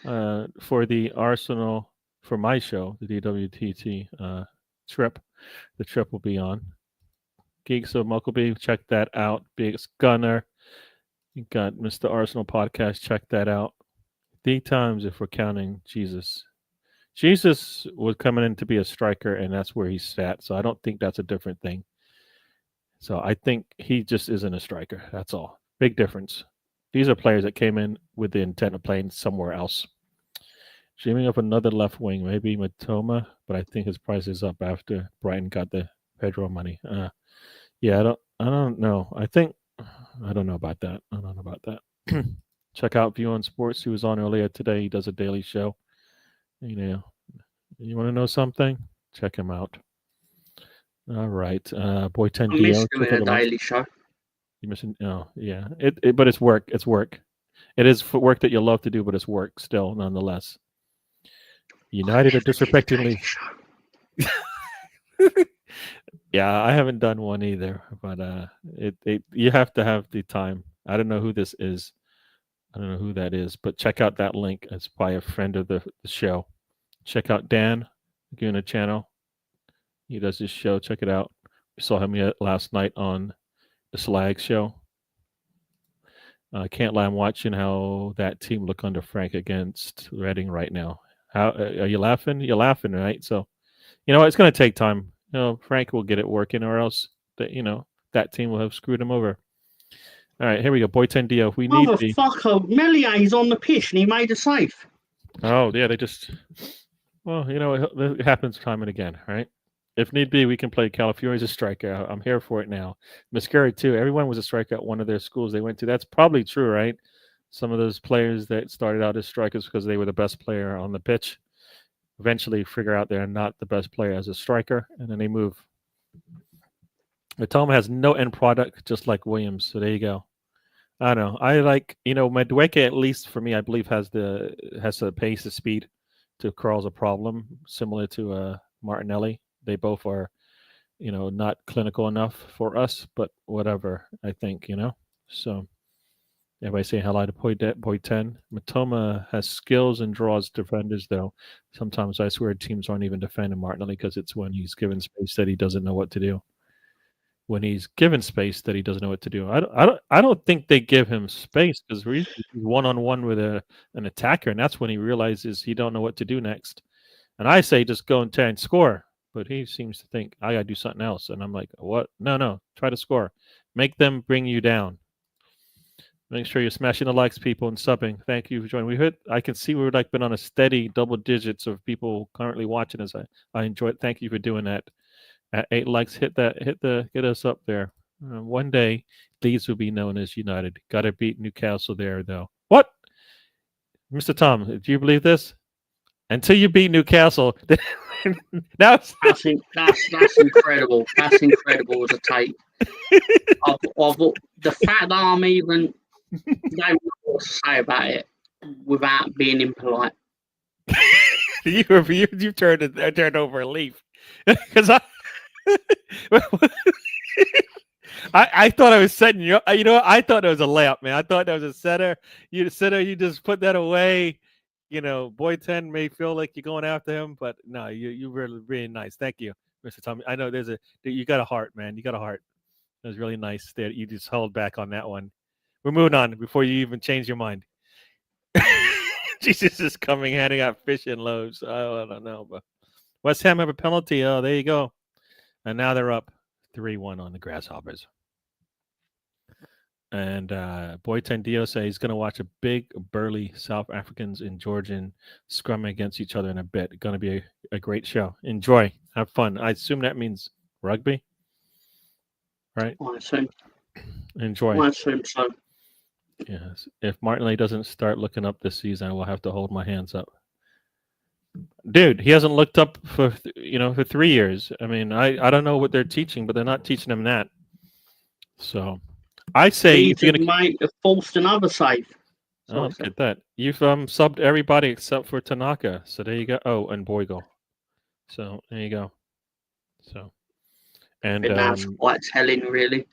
for the Arsenal, for my show, the DWTT trip. The trip will be on. Geeks of Muckleby, check that out. Biggest Gunner. You got Mr. Arsenal podcast. Check that out. The times, if we're counting Jesus. Jesus was coming in to be a striker, and that's where he's sat. So I don't think that's a different thing. So I think he just isn't a striker. That's all. Big difference. These are players that came in with the intent of playing somewhere else. Dreaming up another left wing, maybe Matoma, but I think his price is up after Brighton got the Pedro money. Yeah, I don't know. I don't know about that. I don't know about that. Check out View on Sports. He was on earlier today. He does a daily show. You want to know something? Check him out. All right, Boy 10 I miss doing a daily show. You missing? Oh, yeah. But it's work. It's work. It is work that you love to do, but it's work still, nonetheless. United are disrespectingly. Yeah, I haven't done one either, but you have to have the time. I don't know who this is. I don't know who that is, but check out that link. It's by a friend of the show. Check out Dan Laguna channel. He does his show. Check it out. We saw him last night on the Slag show. I can't lie. I'm watching how that team look under Frank against Reading right now. How are you laughing? You're laughing, right? So, it's going to take time. Frank will get it working, or else that team will have screwed him over. All right, here we go. Boy 10 Dio. We need the motherfucker. Mellier's on the pitch and he made a save. Oh yeah, they just. Well, it happens time and again, right? If need be, we can play Calafiore as a striker. I'm here for it now. Mascari too. Everyone was a striker at one of their schools they went to. That's probably true, right? Some of those players that started out as strikers because they were the best player on the pitch eventually figure out they're not the best player as a striker, and then they move. Matoma has no end product, just like Williams. So there you go. I don't know. I like, Madueke, at least for me, I believe has the pace, the speed to crawl's a problem, similar to Martinelli. They both are, not clinical enough for us, but whatever, I think, So everybody saying hello to Boy 10. Matoma has skills and draws defenders, though. Sometimes I swear teams aren't even defending Martinelli because it's when he's given space that he doesn't know what to do. When he's given space that he doesn't know what to do. I don't think they give him space because he's one-on-one with an attacker, and that's when he realizes he don't know what to do next. And I say just go and try and score, but he seems to think I got to do something else. And I'm like, what? No, try to score. Make them bring you down. Make sure you're smashing the likes, people, and subbing. Thank you for joining. I can see we've been on a steady double digits of people currently watching us. I enjoy it. Thank you for doing that. At 8 likes, get us up there. One day, Leeds will be known as United. Got to beat Newcastle there, though. What, Mr. Tom? Do you believe this? Until you beat Newcastle, that's incredible. That's incredible as a take. Of the fact that I'm even don't know what to say about it without being impolite. you turned over a leaf because I thought I was setting you up. I thought it was a layup, man. I thought that was a setter. You just put that away. Boy 10 may feel like you're going after him, but no, you were really nice. Thank you, Mr. Tommy. I know you got a heart, man. You got a heart. It was really nice that you just held back on that one. We're moving on before you even change your mind. Jesus is coming, handing out fish and loaves. I don't know, but West Ham have a penalty. Oh, there you go. And now they're up 3-1 on the Grasshoppers. And Boyten Dio says he's going to watch a big, burly South Africans and Georgian scrumming against each other in a bit. Going to be a great show. Enjoy. Have fun. I assume that means rugby, right? I assume. Enjoy. I assume so. Yes. If Martinelli doesn't start looking up this season, I will have to hold my hands up. Dude, he hasn't looked up for 3 years. I mean, I don't know what they're teaching, but they're not teaching him that. So I say if you're going to forced another save. Oh, look at that. You've subbed everybody except for Tanaka. So there you go. Oh, and Boygle. So there you go. So and that's quite telling, really.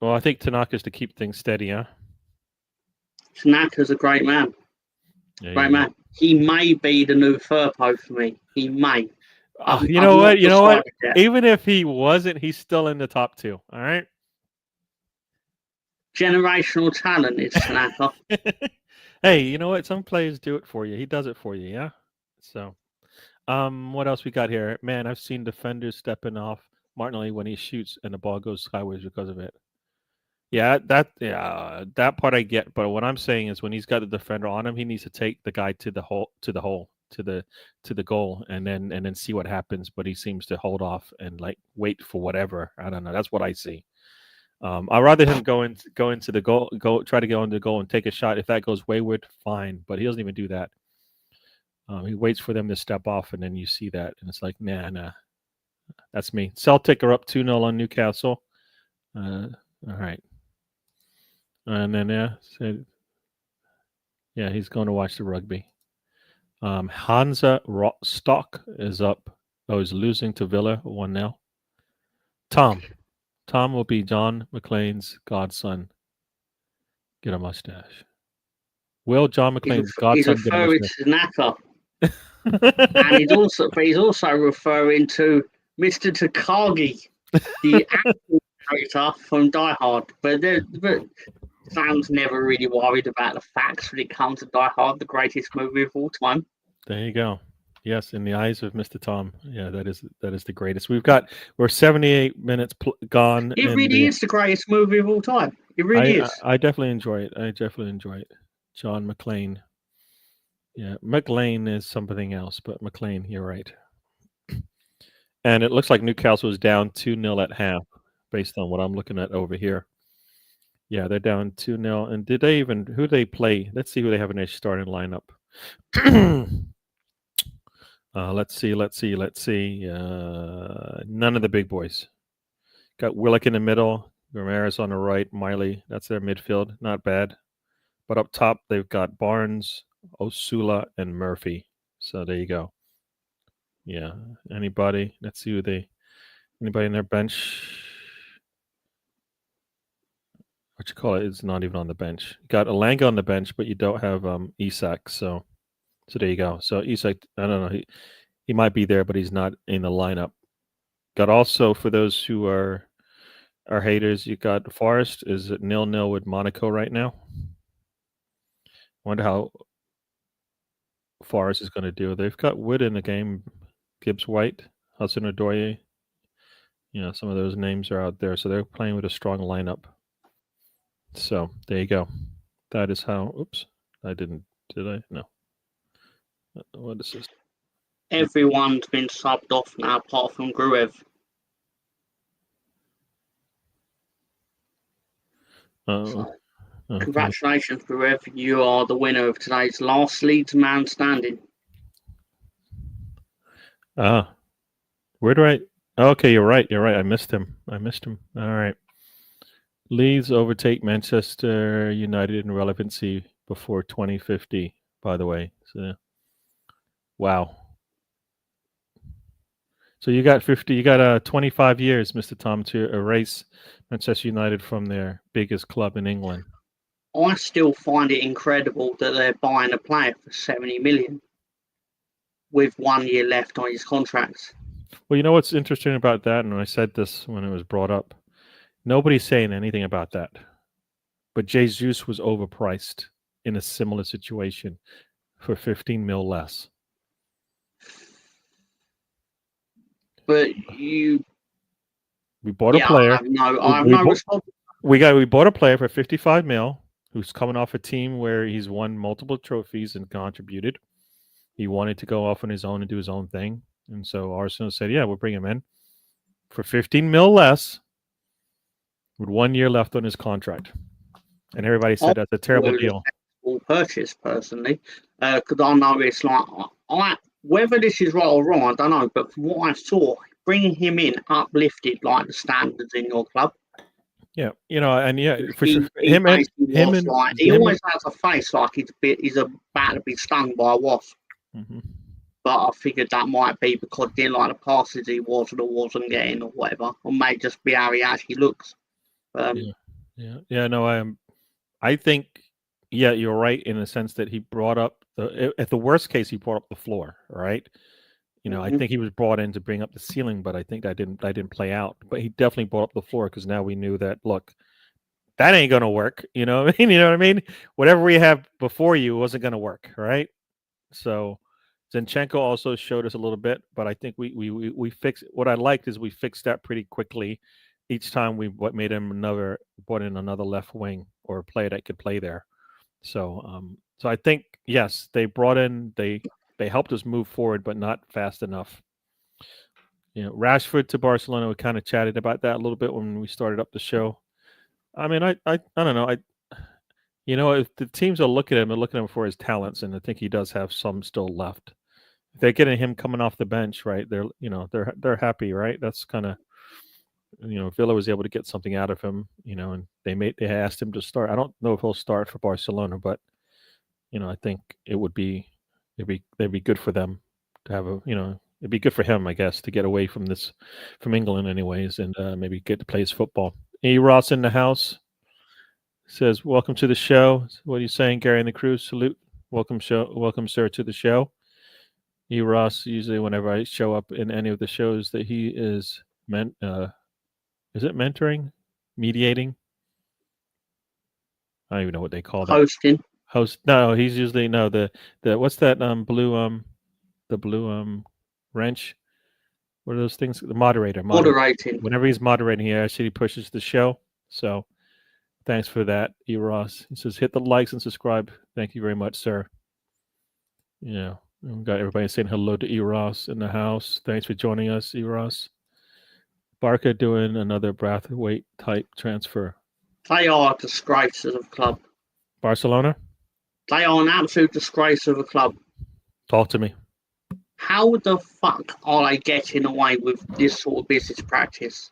Well, I think Tanaka's to keep things steady, huh? Tanaka's a great man. Great man. He may be the new Firpo for me. He may. You know what? Yet. Even if he wasn't, he's still in the top 2. All right. Generational talent is Tanaka. Hey, you know what? Some players do it for you. He does it for you, yeah. So, what else we got here? Man, I've seen defenders stepping off Martinelli when he shoots and the ball goes sideways because of it. Yeah, that part I get. But what I'm saying is when he's got the defender on him, he needs to take the guy to the hole, to the goal, and then see what happens. But he seems to hold off and like wait for whatever. I don't know. That's what I see. I'd rather him go into the goal, try to go into the goal and take a shot. If that goes wayward, fine. But he doesn't even do that. He waits for them to step off, and then you see that, and it's like, nah. That's me. Celtic are up 2-0 on Newcastle. All right. And then he's going to watch the rugby. Hansa Rostock is up. Is losing to Villa 1-0. Tom will be John McClane's godson. Get a mustache. Will John McClane's godson get a mustache? He's referring to Naka. And he's also referring to Mr. Takagi, the actor character from Die Hard. But Sam's never really worried about the facts when it comes to Die Hard, the greatest movie of all time. There you go. Yes, in the eyes of Mr. Tom. Yeah, that is the greatest. We're 78 minutes gone. It really is the greatest movie of all time. It really is. I definitely enjoy it. John McClane. Yeah, McLean is something else, but McLean, you're right. And it looks like Newcastle was down 2-0 at half, based on what I'm looking at over here. Yeah, they're down 2-0. And who they play? Let's see who they have in their starting lineup. Let's see. None of the big boys. Got Willock in the middle, Ramirez on the right, Miley. That's their midfield. Not bad. But up top, they've got Barnes, Osula, and Murphy. So there you go. Yeah. Anybody? Let's see anybody in their bench? What you call it? It's not even on the bench. You got Alanga on the bench, but you don't have Isak. So there you go. So Isak, I don't know. He might be there, but he's not in the lineup. Got also, for those who are haters, you got Forest is at 0-0 with Monaco right now. Wonder how Forest is going to do. They've got Wood in the game, Gibbs White, Hudson Odoi. Some of those names are out there, so they're playing with a strong lineup. So there you go. That is how. Oops, I didn't. Did I? No. What is this? Everyone's been subbed off now, apart from Gruev. Okay. Congratulations, Gruev. You are the winner of today's last Leeds man standing. Where do I? Okay, you're right. I missed him. All right. Leeds overtake Manchester United in relevancy before 2050, by the way. So, wow. So you got 25 years, Mr. Tom, to erase Manchester United from their biggest club in England. I still find it incredible that they're buying a player for 70 million with 1 year left on his contract. Well, you know what's interesting about that, and I said this when it was brought up. Nobody's saying anything about that. But Jesus was overpriced in a similar situation for 15 mil less. But we bought a player. I have no response. We bought a player for 55 mil who's coming off a team where he's won multiple trophies and contributed. He wanted to go off on his own and do his own thing. And so Arsenal said, yeah, we'll bring him in for 15 mil less with 1 year left on his contract. And everybody said that's a terrible deal. Purchase personally, because I know it's like whether this is right or wrong, I don't know. But from what I saw, bringing him in uplifted like the standards in your club. Yeah, and for sure, he always has a face like he's about to be stung by a wasp. Mm-hmm. But I figured that might be because he didn't like the passes he wasn't getting or whatever, or may just be how he actually looks. I think, you're right in the sense that he brought up at the worst case, he brought up the floor, right? I think he was brought in to bring up the ceiling, but I think that didn't play out. But he definitely brought up the floor because now we knew that, look, that ain't going to work. You know what I mean? You know what I mean? Whatever we have before you wasn't going to work, right? So Zinchenko also showed us a little bit, but I think we fixed. What I liked is we fixed that pretty quickly. Each time we brought in another left wing or a player that could play there. So I think yes, they brought in they helped us move forward, but not fast enough. Rashford to Barcelona. We kind of chatted about that a little bit when we started up the show. I mean, I don't know. If the teams are looking at him, they're looking at him for his talents, and I think he does have some still left. If they're getting him coming off the bench, right? They're happy, right? That's kind of Villa was able to get something out of him, and they asked him to start. I don't know if he'll start for Barcelona, but I think it'd be good for them to have it'd be good for him, I guess, to get away from England anyways, and maybe get to play his football. E. Ross in the house says, "Welcome to the show." What are you saying, Gary and the crew? Salute. Welcome, sir, to the show. E. Ross, usually whenever I show up in any of the shows that he is is it mentoring? Mediating? I don't even know what they call that. Hosting. No, he's usually the what's that blue wrench? What are those things? The moderator. Moderating. Whenever he's moderating, he actually pushes the show. So thanks for that, E. Ross. He says, hit the likes and subscribe. Thank you very much, sir. We've got everybody saying hello to E. Ross in the house. Thanks for joining us, E. Ross. Barca doing another Brathwaite type transfer. They are a disgrace of a club. Barcelona? They are an absolute disgrace of a club. Talk to me. How the fuck are they getting away with this sort of business practice?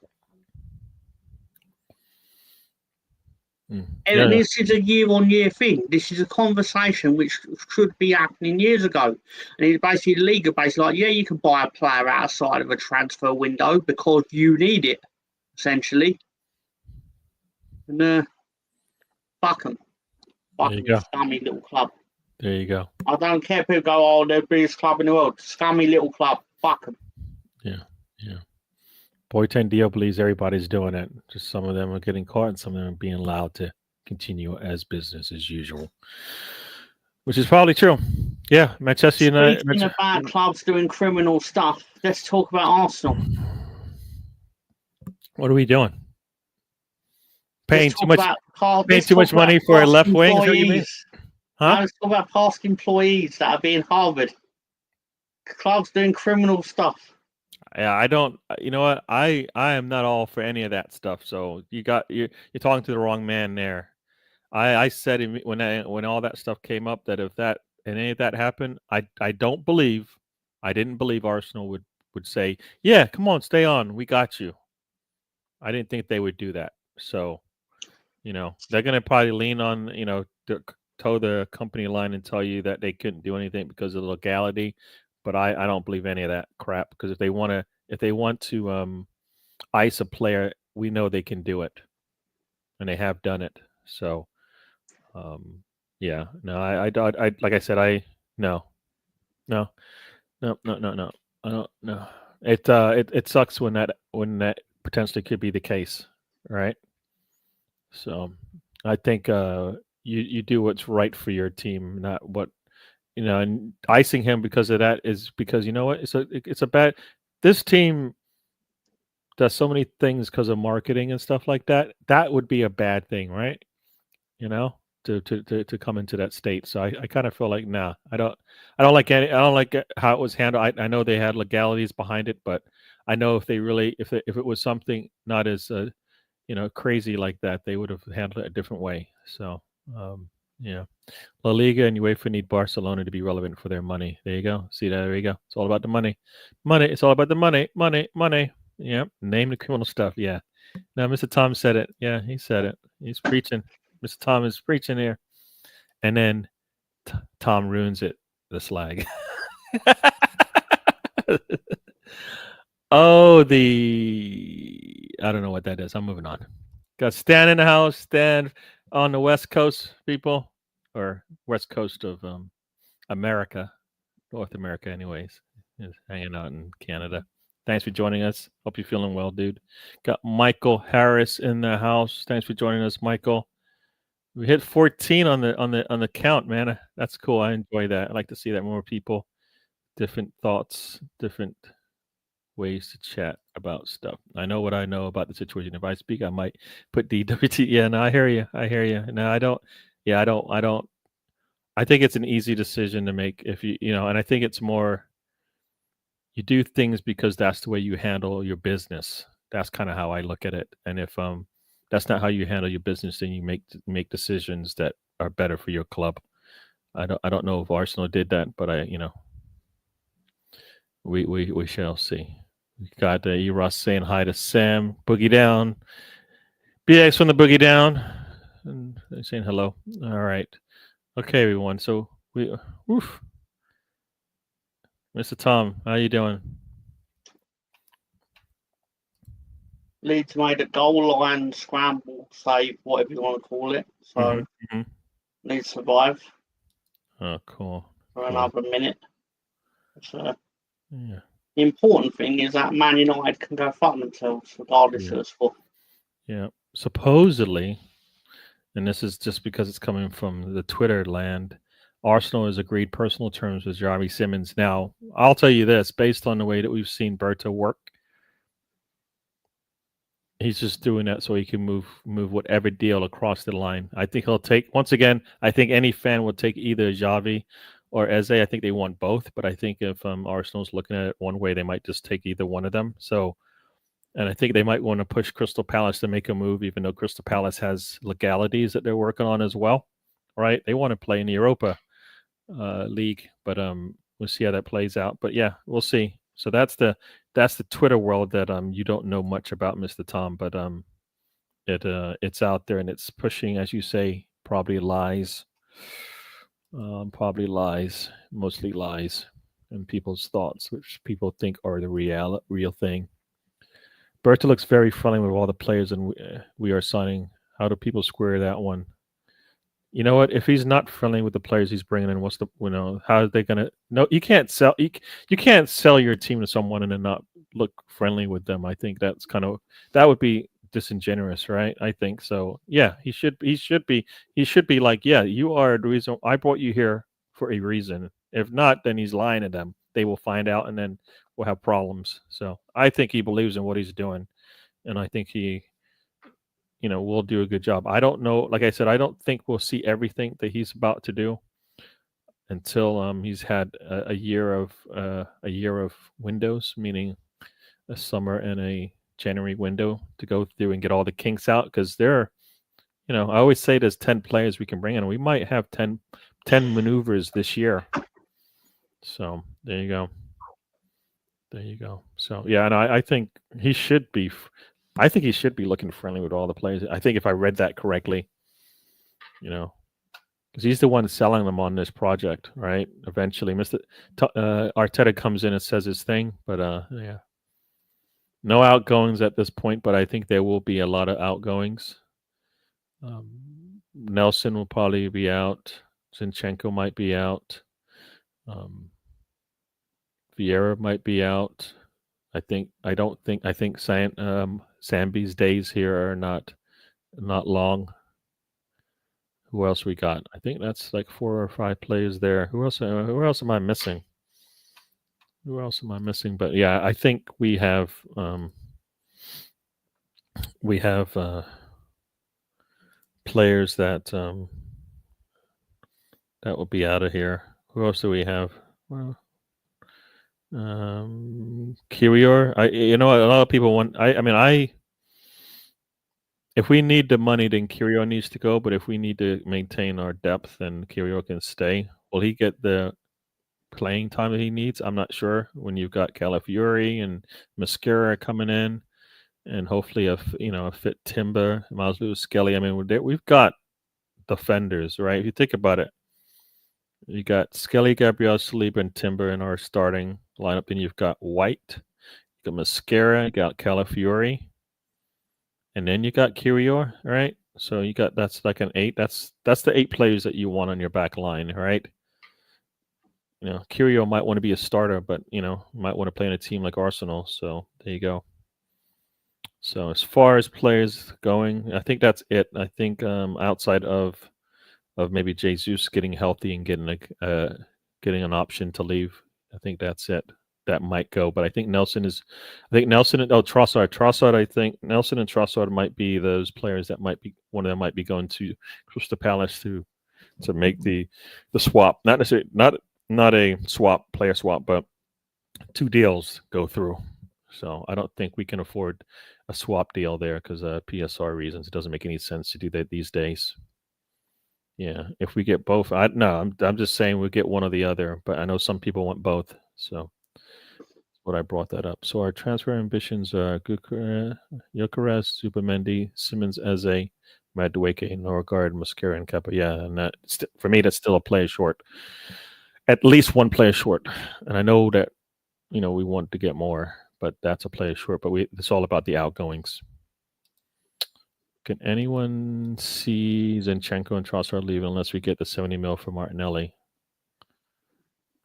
And this is a year-on-year thing. This is a conversation which should be happening years ago. And it's basically the league are basically like, yeah, you can buy a player outside of a transfer window because you need it, essentially. And fuck them. Fucking scummy little club. There you go. I don't care if people go, oh, they're the biggest club in the world. Scummy little club. Fuck them. Yeah. Boyten Dio believes everybody's doing it. Just some of them are getting caught and some of them are being allowed to continue as business as usual. Which is probably true. Yeah, Manchester United. Speaking about clubs doing criminal stuff, let's talk about Arsenal. What are we doing? Paying too much money for a left wing? Is that what you mean? Huh? Let's talk about past employees that are being harbored. Clubs doing criminal stuff. Yeah, I don't. You know what? I am not all for any of that stuff. So you're talking to the wrong man there. I said when all that stuff came up that if any of that happened, I didn't believe Arsenal would say, yeah, come on, stay on, we got you. I didn't think they would do that. So, they're going to probably lean on toe the company line and tell you that they couldn't do anything because of the legality. But I don't believe any of that crap because if they want to ice a player, we know they can do it, and they have done it. So Yeah, no, I like I said, no, no, no, no, no, no. I don't know. It sucks when that potentially could be the case, right? So, I think you do what's right for your team, not what and icing him because of that is because you know what? It's a bad. This team does so many things because of marketing and stuff like that. That would be a bad thing, right? You know, to come into that state. So I kind of feel like nah, I don't like how it was handled. I know they had legalities behind it, but I know if they really if it was something not as crazy like that, they would have handled it a different way. So yeah, La Liga and UEFA need Barcelona to be relevant for their money. There you go. See that? There you go. It's all about the money. Money. It's all about the money. Money. Money. Yeah. Name the criminal stuff. Yeah. Now, Mr. Tom said it. Yeah, he said it. He's preaching. Mr. Tom is preaching here. And then Tom ruins it. The slag. Oh, I don't know what that is. I'm moving on. Got Stan in the house. Stan on the West Coast, people, or West Coast of America, North America, anyways. Is hanging out in Canada. Thanks for joining us. Hope you're feeling well, dude. Got Michael Harris in the house. Thanks for joining us, Michael. We hit 14 on the count, man. That's cool. I enjoy that. I like to see that more people, different thoughts, different ways to chat about stuff. I know what I know about the situation. If I speak, I might put DWT. Yeah, no, I hear you. I hear you. No, I don't. Yeah, I don't. I think it's an easy decision to make if and I think it's more you do things because that's the way you handle your business. That's kind of how I look at it. And if that's not how you handle your business, then you make decisions that are better for your club. I don't know if Arsenal did that, but we shall see. We got Eros saying hi to Sam, Boogie Down, BX from the Boogie Down, and they're saying hello. All right, okay, everyone. So Mr. Tom, how you doing? Leeds made a goal line scramble save, whatever you want to call it. So Leeds survive. Oh, cool. For another minute. So yeah. The important thing is that Man United can go fuck themselves, regardless of the score. Yeah. Supposedly, and this is just because it's coming from the Twitter land, Arsenal has agreed personal terms with Xavi Simons. Now, I'll tell you this, based on the way that we've seen Berto work, he's just doing that so he can move whatever deal across the line. I think he'll take, once again, I think any fan will take either Xavi or Eze. I think they want both, but I think if Arsenal's looking at it one way, they might just take either one of them. So, and I think they might want to push Crystal Palace to make a move, even though Crystal Palace has legalities that they're working on as well, right? They want to play in the Europa League, but we'll see how that plays out. But yeah, we'll see. So that's the Twitter world that you don't know much about, Mr. Tom, but it's out there and it's pushing, as you say, probably lies, mostly lies, and people's thoughts, which people think are the real thing. Berta looks very friendly with all the players, and we are signing. How do people square that one? You know what? If he's not friendly with the players he's bringing in, what's the how are they gonna? No, you can't sell your team to someone and then not look friendly with them. I think that would be disingenuous, right? I think so. Yeah, he should be like, yeah, you are the reason I brought you here for a reason. If not, then he's lying to them. They will find out, and then we'll have problems. So I think he believes in what he's doing, and I think he will do a good job. I don't know. Like I said, I don't think we'll see everything that he's about to do until he's had a year of windows, meaning a summer and a January window to go through and get all the kinks out. Because I always say there's 10 players we can bring in. We might have 10 maneuvers this year. So there you go. There you go. So yeah, and I think he should be. I think he should be looking friendly with all the players. I think if I read that correctly, because he's the one selling them on this project, right? Eventually, Mr. Arteta comes in and says his thing, but yeah, no outgoings at this point. But I think there will be a lot of outgoings. Nelson will probably be out. Zinchenko might be out. Vieira might be out. I think Sambi's days here are not long. Who else we got? I think that's like 4 or 5 players there. Who else am I missing? But yeah, I think we have players that that will be out of here. Who else do we have? Well, Kyrior. A lot of people want. If we need the money, then Kyrior needs to go. But if we need to maintain our depth, then Kyrior can stay. Will he get the playing time that he needs? I'm not sure. When you've got Calafiori and Mascara coming in, and hopefully a fit Timber, Miles Lewis, Skelly. I mean, we've got defenders, right? If you think about it, you got Skelly, Gabriel, Saliba, and Timber in our starting lineup. Then you've got White, you got Mascara, you got Calafiori, and then you got Kyrior, right? So you got that's like an 8. That's the 8 players that you want on your back line, right? Kyrior might want to be a starter, but might want to play in a team like Arsenal. So there you go. So as far as players going, I think that's it. I think outside of maybe Jesus getting healthy and getting an option to leave, I think that's it. That might go, but I think Nelson and Trossard. I think Nelson and Trossard might be those players that might be one of them might be going to Crystal Palace to make the swap. Not necessarily not a player swap, but 2 deals go through. So I don't think we can afford a swap deal there because PSR reasons. It doesn't make any sense to do that these days. Yeah, if we get both, I'm just saying we'll get one or the other, but I know some people want both. So that's what I brought that up. So our transfer ambitions are Gyökeres, Zubimendi, Simmons, Eze, Madueke, Norgard, Mascara, and Kappa. Yeah, and for me, that's still a player short. At least one player short. And I know that, we want to get more, but that's a player short. But it's all about the outgoings. Can anyone see Zinchenko and Trossard leave unless we get the 70 mil for Martinelli?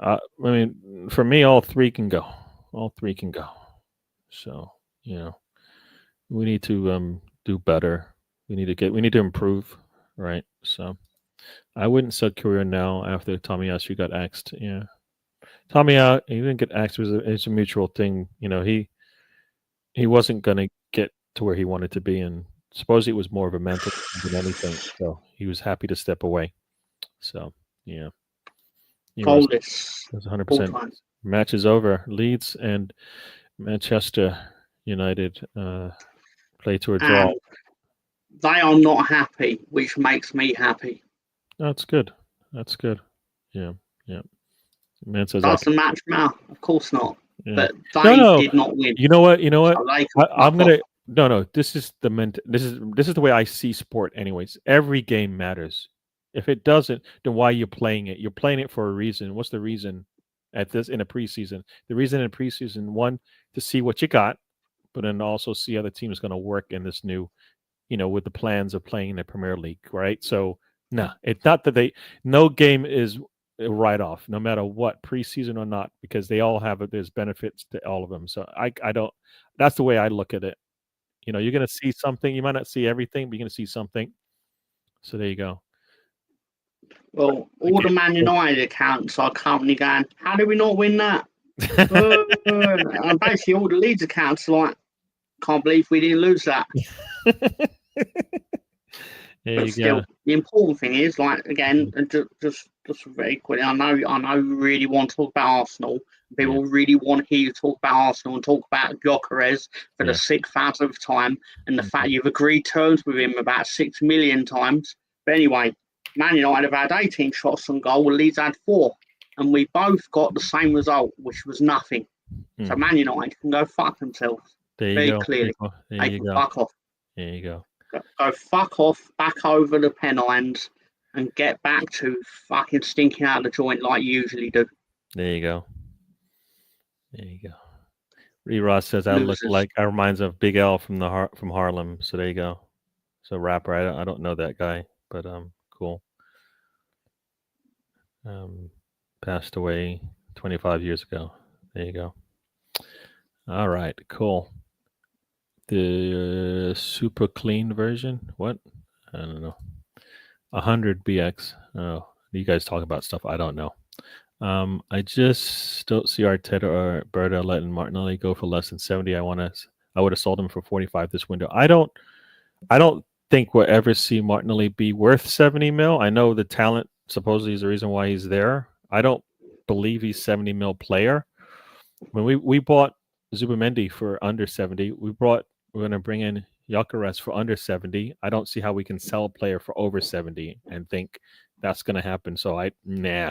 For me, all 3 can go. All 3 can go. So, we need to do better. We need to improve, right? So, I wouldn't sell Courier now after Tomiyasu got axed. Yeah, Tomiyasu, he didn't get axed. It's a mutual thing. He wasn't going to get to where he wanted to be, and supposedly it was more of a mental than anything. So he was happy to step away. So yeah, Goalless. That's 100%. Match is over. Leeds and Manchester United play to a draw. They are not happy, which makes me happy. That's good. Yeah. Man says, does the match matter? Of course not. Yeah. But they did not win. You know what? So I'm gonna. No. This is the way I see sport. Anyways, every game matters. If it doesn't, then why are you playing it? You're playing it for a reason. What's the reason? In a preseason, the reason in preseason, one, to see what you got, but then also see how the team is going to work in this new, with the plans of playing in the Premier League, right? So it's not that no game is a write-off, no matter what, preseason or not, because they all have there's benefits to all of them. So I don't. That's the way I look at it. You're going to see something. You might not see everything, but you're going to see something. So there you go. Well, all the Man United accounts are currently going, how did we not win that? And basically all the Leeds accounts are like, can't believe we didn't lose that. But still, the important thing is, like, again, just very quickly, I know you really want to talk about Arsenal. People really want to hear you talk about Arsenal and talk about Gyökeres for the 6,000th time, and the fact you've agreed terms with him about 6 million times. But anyway, Man United have had 18 shots on goal, Leeds had 4, and we both got the same result, which was nothing. So Man United can go fuck themselves. Very clearly. They can fuck off. There you go. Go fuck off back over the Pennines and get back to fucking stinking out of the joint like you usually do. There you go. Ross says I look like I reminds of Big L from Harlem. So there you go. So rapper. I don't know that guy. but cool. Passed away 25 years ago. There you go. All right, cool. The super clean version. What? I don't know. 100 BX. Oh, you guys talk about stuff I don't know. I just don't see Arteta or Berta letting Martinelli go for less than 70. I would have sold him for 45 this window. I don't think we'll ever see Martinelli be worth 70 mil. I know the talent supposedly is the reason why he's there. I don't believe he's 70 mil player. When we bought Zubamendi for under 70, we're going to bring in Gyökeres for under 70. I don't see how we can sell a player for over 70 and think that's going to happen. So no.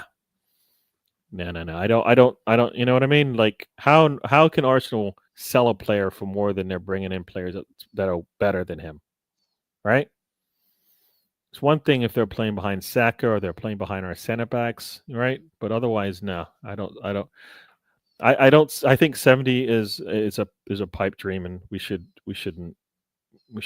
I don't. You know what I mean? Like how can Arsenal sell a player for more than they're bringing in players that are better than him, right? It's one thing if they're playing behind Saka or they're playing behind our center backs, right? But otherwise, no. I don't. I think 70 is a pipe dream, and we should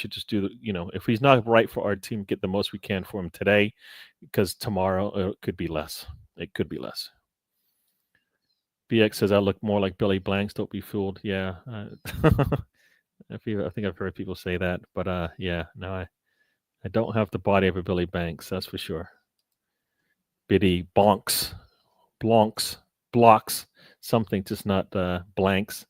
just do if he's not right for our team, get the most we can for him today, because tomorrow it could be less. It could be less. BX says I look more like Billy Blanks. Don't be fooled. Yeah, I think I've heard people say that, but yeah, no, I don't have the body of a Billy Blanks. That's for sure. Biddy bonks, blocks, something, just not blanks.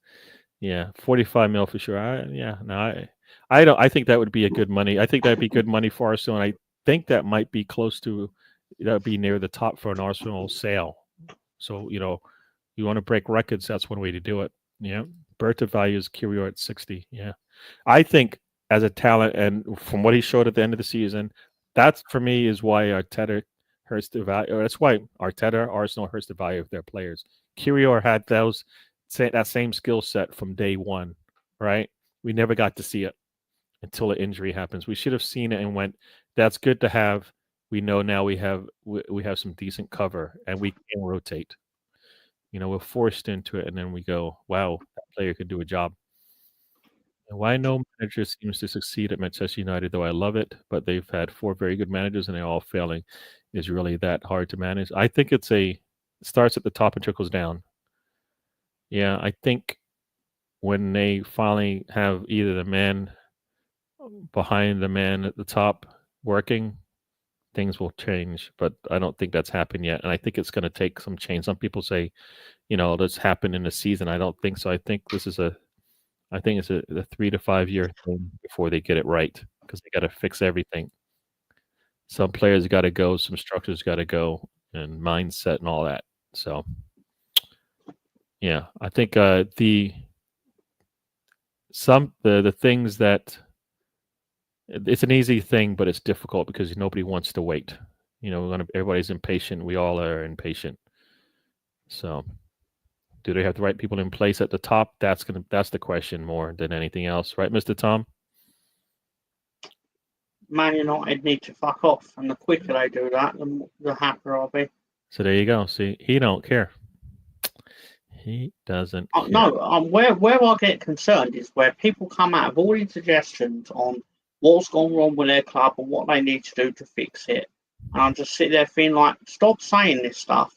Yeah, 45 mil for sure. I think that would be a good money. I think that'd be good money for Arsenal, and I think that might be that'd be near the top for an Arsenal sale. So you want to break records, that's one way to do it. Yeah. Berta values Kiwior at 60. Yeah. I think as a talent, and from what he showed at the end of the season, that's for me is why Arteta hurts the value. That's why Arsenal hurts the value of their players. Kiwior had that same skill set from day one, right? We never got to see it until an injury happens. We should have seen it and went, that's good to have. We know now we have some decent cover and we can rotate. We're forced into it, and then we go, wow, that player could do a job. And why no manager seems to succeed at Manchester United, though I love it, but they've had 4 very good managers, and they're all failing. Is really that hard to manage? I think it starts at the top and trickles down. Yeah, I think when they finally have either the man behind the man at the top working, things will change, but I don't think that's happened yet. And I think it's going to take some change. Some people say, this happened in a season. I don't think so. I think it's a 3 to 5 year thing before they get it right, because they got to fix everything. Some players got to go, some structures got to go, and mindset and all that. So, yeah, I think the things that it's an easy thing, but it's difficult because nobody wants to wait. Everybody's impatient. We all are impatient. So, do they have the right people in place at the top? That's the question more than anything else, right, Mr. Tom? Man United need to fuck off, and the quicker they do that, the happier I'll be. So there you go. See, he don't care. He doesn't. Care. No, where I get concerned is where people come out with all these suggestions on what's gone wrong with their club and what they need to do to fix it. And I'm just sitting there feeling like, stop saying this stuff,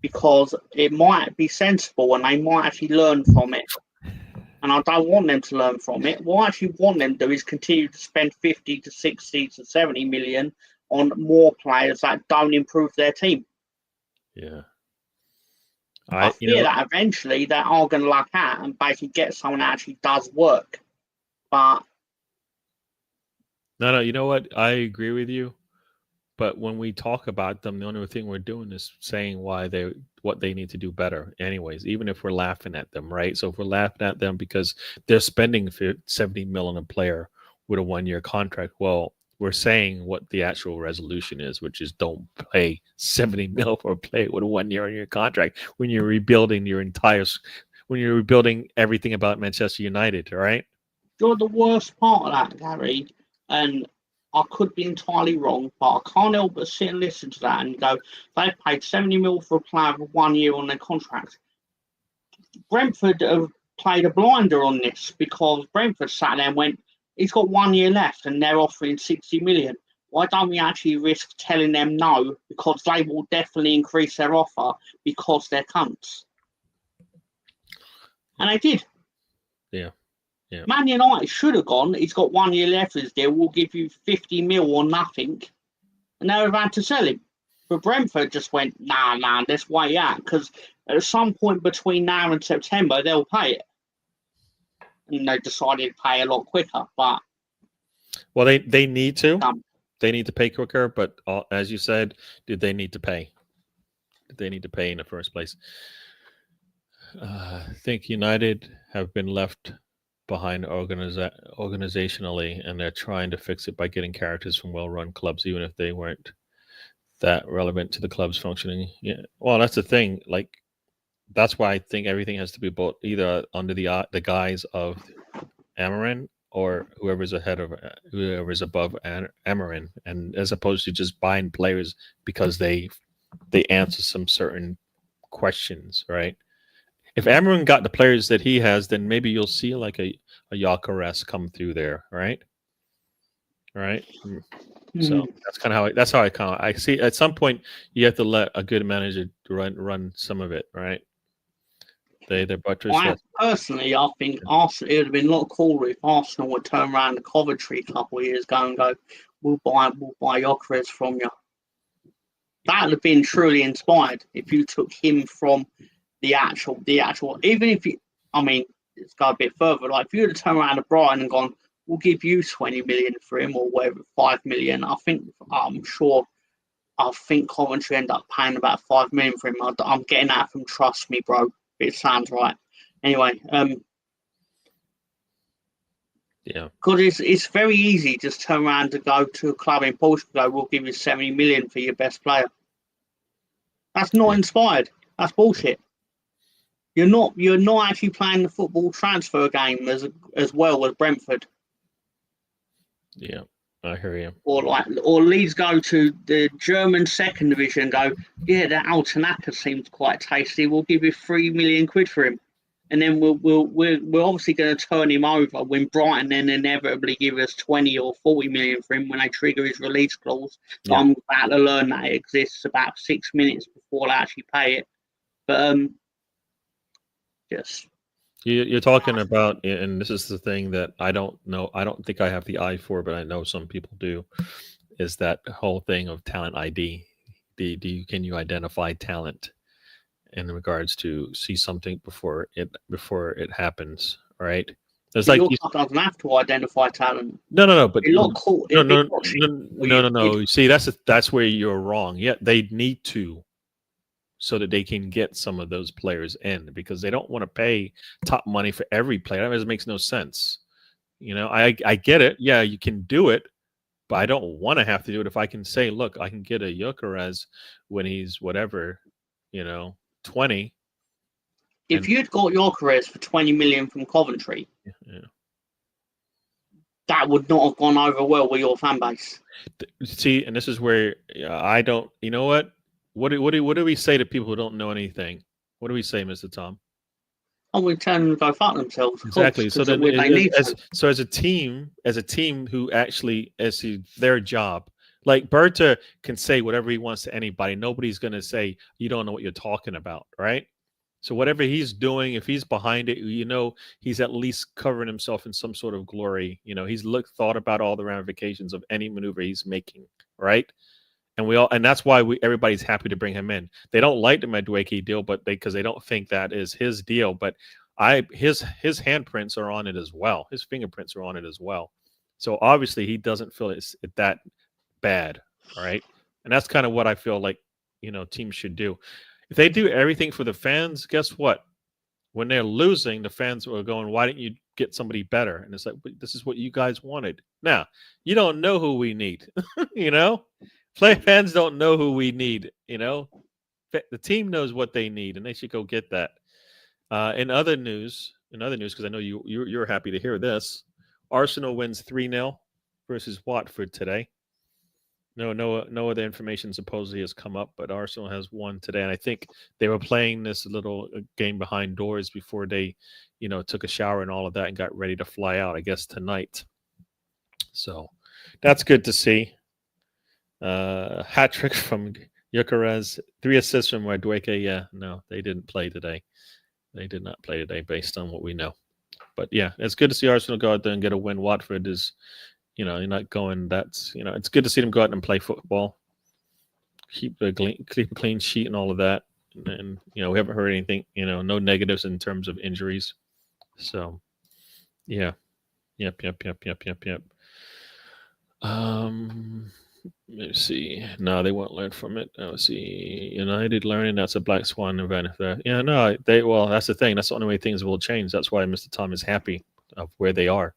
because it might be sensible and they might actually learn from it. And I don't want them to learn from it. What I actually want them to do is continue to spend 50 to 60 to 70 million on more players that don't improve their team. Yeah. I fear that eventually they are going to luck out and basically get someone that actually does work. But no, you know what? I agree with you. But when we talk about them, the only thing we're doing is saying what they need to do better anyways, even if we're laughing at them, right? So if we're laughing at them because they're spending 70 million on a player with a 1-year contract, well, we're saying what the actual resolution is, which is don't pay 70 mil for a player with a 1-year contract when you're rebuilding everything about Manchester United, right? You're the worst part of that, Gary, and I could be entirely wrong, but I can't help but sit and listen to that and go, they paid 70 mil for a player for 1 year on their contract. Brentford have played a blinder on this because Brentford sat there and went, he's got 1 year left and they're offering 60 million. why don't we actually risk telling them no, because they will definitely increase their offer because they're cunts. And they did. Yeah. Man United should have gone, he's got 1 year left of his deal, we'll give you 50 mil or nothing, and they would have had to sell him. But Brentford just went, nah, let's wait out, because at some point between now and September, they'll pay it. And they decided to pay a lot quicker, but... Well, they need to. They need to pay quicker, but as you said, did they need to pay? Did they need to pay in the first place? I think United have been left behind organizationally, and they're trying to fix it by getting characters from well-run clubs, even if they weren't that relevant to the club's functioning. Yeah, well, that's the thing. Like, that's why I think everything has to be bought either under the guise of Amarin or whoever's above Amarin, and as opposed to just buying players because they answer some certain questions, right? If Amarin got the players that he has, then maybe you'll see like a Gyökeres come through there, right? Right. So that's how I see. At some point, you have to let a good manager run some of it, right? They're buttressed. Personally, I think Arsenal. It would have been a lot cooler if Arsenal would turn around to Coventry a couple of years ago and go, "We'll buy Gyökeres from you." That would have been truly inspired if you took him from the actual. Even if you, I mean, let's go a bit further. Like if you would have turned around to Brighton and gone, "We'll give you 20 million for him," or whatever, 5 million. I think Coventry end up paying about 5 million for him. I'm getting that from Trust Me, bro. It sounds right. Anyway, yeah, because it's very easy just turn around to go to a club in Portugal. We'll give you 70 million for your best player. That's not inspired. That's bullshit. You're not actually playing the football transfer game as well as Brentford. Yeah, I hear you. Or Leeds go to the German second division and go, yeah, that Altanaka seems quite tasty. We'll give you 3 million quid for him, and then we're obviously going to turn him over when Brighton then inevitably give us 20 or 40 million for him when they trigger his release clause. So I'm about to learn that it exists about 6 minutes before they actually pay it. But just. You're talking about, and this is the thing that I don't know. I don't think I have the eye for, but I know some people do. Is that whole thing of talent ID? Can you identify talent in regards to see something before it happens? Right? There's like doesn't have to identify talent. No. But no. See, that's where you're wrong. Yeah, they need to, so that they can get some of those players in, because they don't want to pay top money for every player. That makes no sense. You know, I get it. Yeah, you can do it, but I don't want to have to do it if I can say, look, I can get a Gyökeres when he's whatever, 20. If you'd got Gyökeres for 20 million from Coventry, that would not have gone over well with your fan base. See, and this is where I don't. You know what? What do we say to people who don't know anything? What do we say, Mr. Tom? Oh, we tell them to go fuck themselves. Exactly. So then, as a team who actually their job, like Berta can say whatever he wants to anybody. Nobody's going to say you don't know what you're talking about, right? So whatever he's doing, if he's behind it, he's at least covering himself in some sort of glory. He's thought about all the ramifications of any maneuver he's making, right? And that's why everybody's happy to bring him in. They don't like the Madueke deal, but because they don't think that is his deal. But his handprints are on it as well. His fingerprints are on it as well. So obviously he doesn't feel it's that bad, right? And that's kind of what I feel like teams should do. If they do everything for the fans, guess what? When they're losing, the fans are going, "Why didn't you get somebody better?" And it's like, this is what you guys wanted. Now you don't know who we need, Fans don't know who we need, The team knows what they need, and they should go get that. In other news, because I know you're happy to hear this, Arsenal wins 3-0 versus Watford today. No other information supposedly has come up, but Arsenal has won today, and I think they were playing this little game behind doors before they, took a shower and all of that and got ready to fly out, I guess, tonight. So that's good to see. Hat trick from Gyökeres, 3 assists from Madueke. Yeah, no, they didn't play today. They did not play today, based on what we know. But yeah, it's good to see Arsenal go out there and get a win. Watford is, you're not going. That's it's good to see them go out and play football, keep a clean sheet and all of that. And we haven't heard anything. No negatives in terms of injuries. So, yeah, yep. Let's see. No, they won't learn from it. Let's see. United learning, that's a black swan event. Yeah, no, well, that's the thing. That's the only way things will change. That's why Mr. Tom is happy of where they are.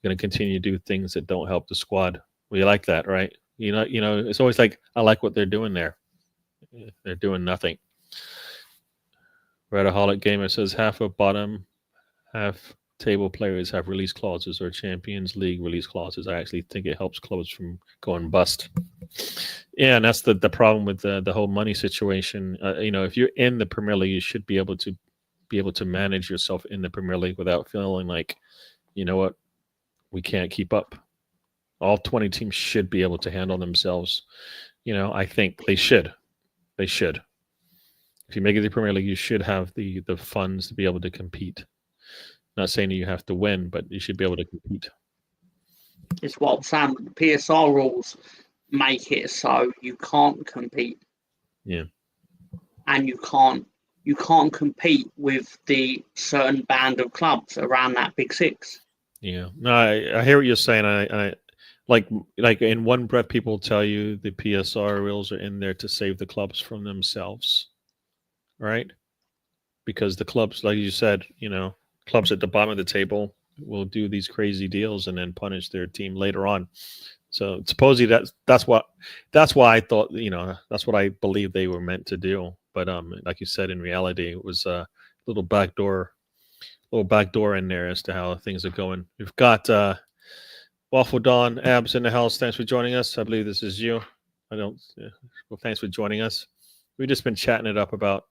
Going to continue to do things that don't help the squad. We like that, right? It's always like, I like what they're doing there. They're doing nothing. Redaholic Gamer says half of bottom, half table players have release clauses or Champions League release clauses. I actually think it helps clubs from going bust. Yeah, and that's the problem with the whole money situation. If you're in the Premier League, you should be able to manage yourself in the Premier League without feeling like, you know what, we can't keep up. All 20 teams should be able to handle themselves. I think they should. They should. If you make it the Premier League, you should have the funds to be able to compete. Not saying that you have to win, but you should be able to compete. It's what Sam, the PSR rules make it so you can't compete. Yeah. And you can't compete with the certain band of clubs around that Big Six. Yeah. No, I hear what you're saying. I like in one breath, people tell you the PSR rules are in there to save the clubs from themselves, right? Because the clubs, like you said, clubs at the bottom of the table will do these crazy deals and then punish their team later on. So supposedly that's why I thought, that's what I believe they were meant to do. But like you said, in reality, it was a little backdoor in there as to how things are going. We've got Waffle Dawn Abs in the house. Thanks for joining us. I believe this is you. Well, thanks for joining us. We've just been chatting it up about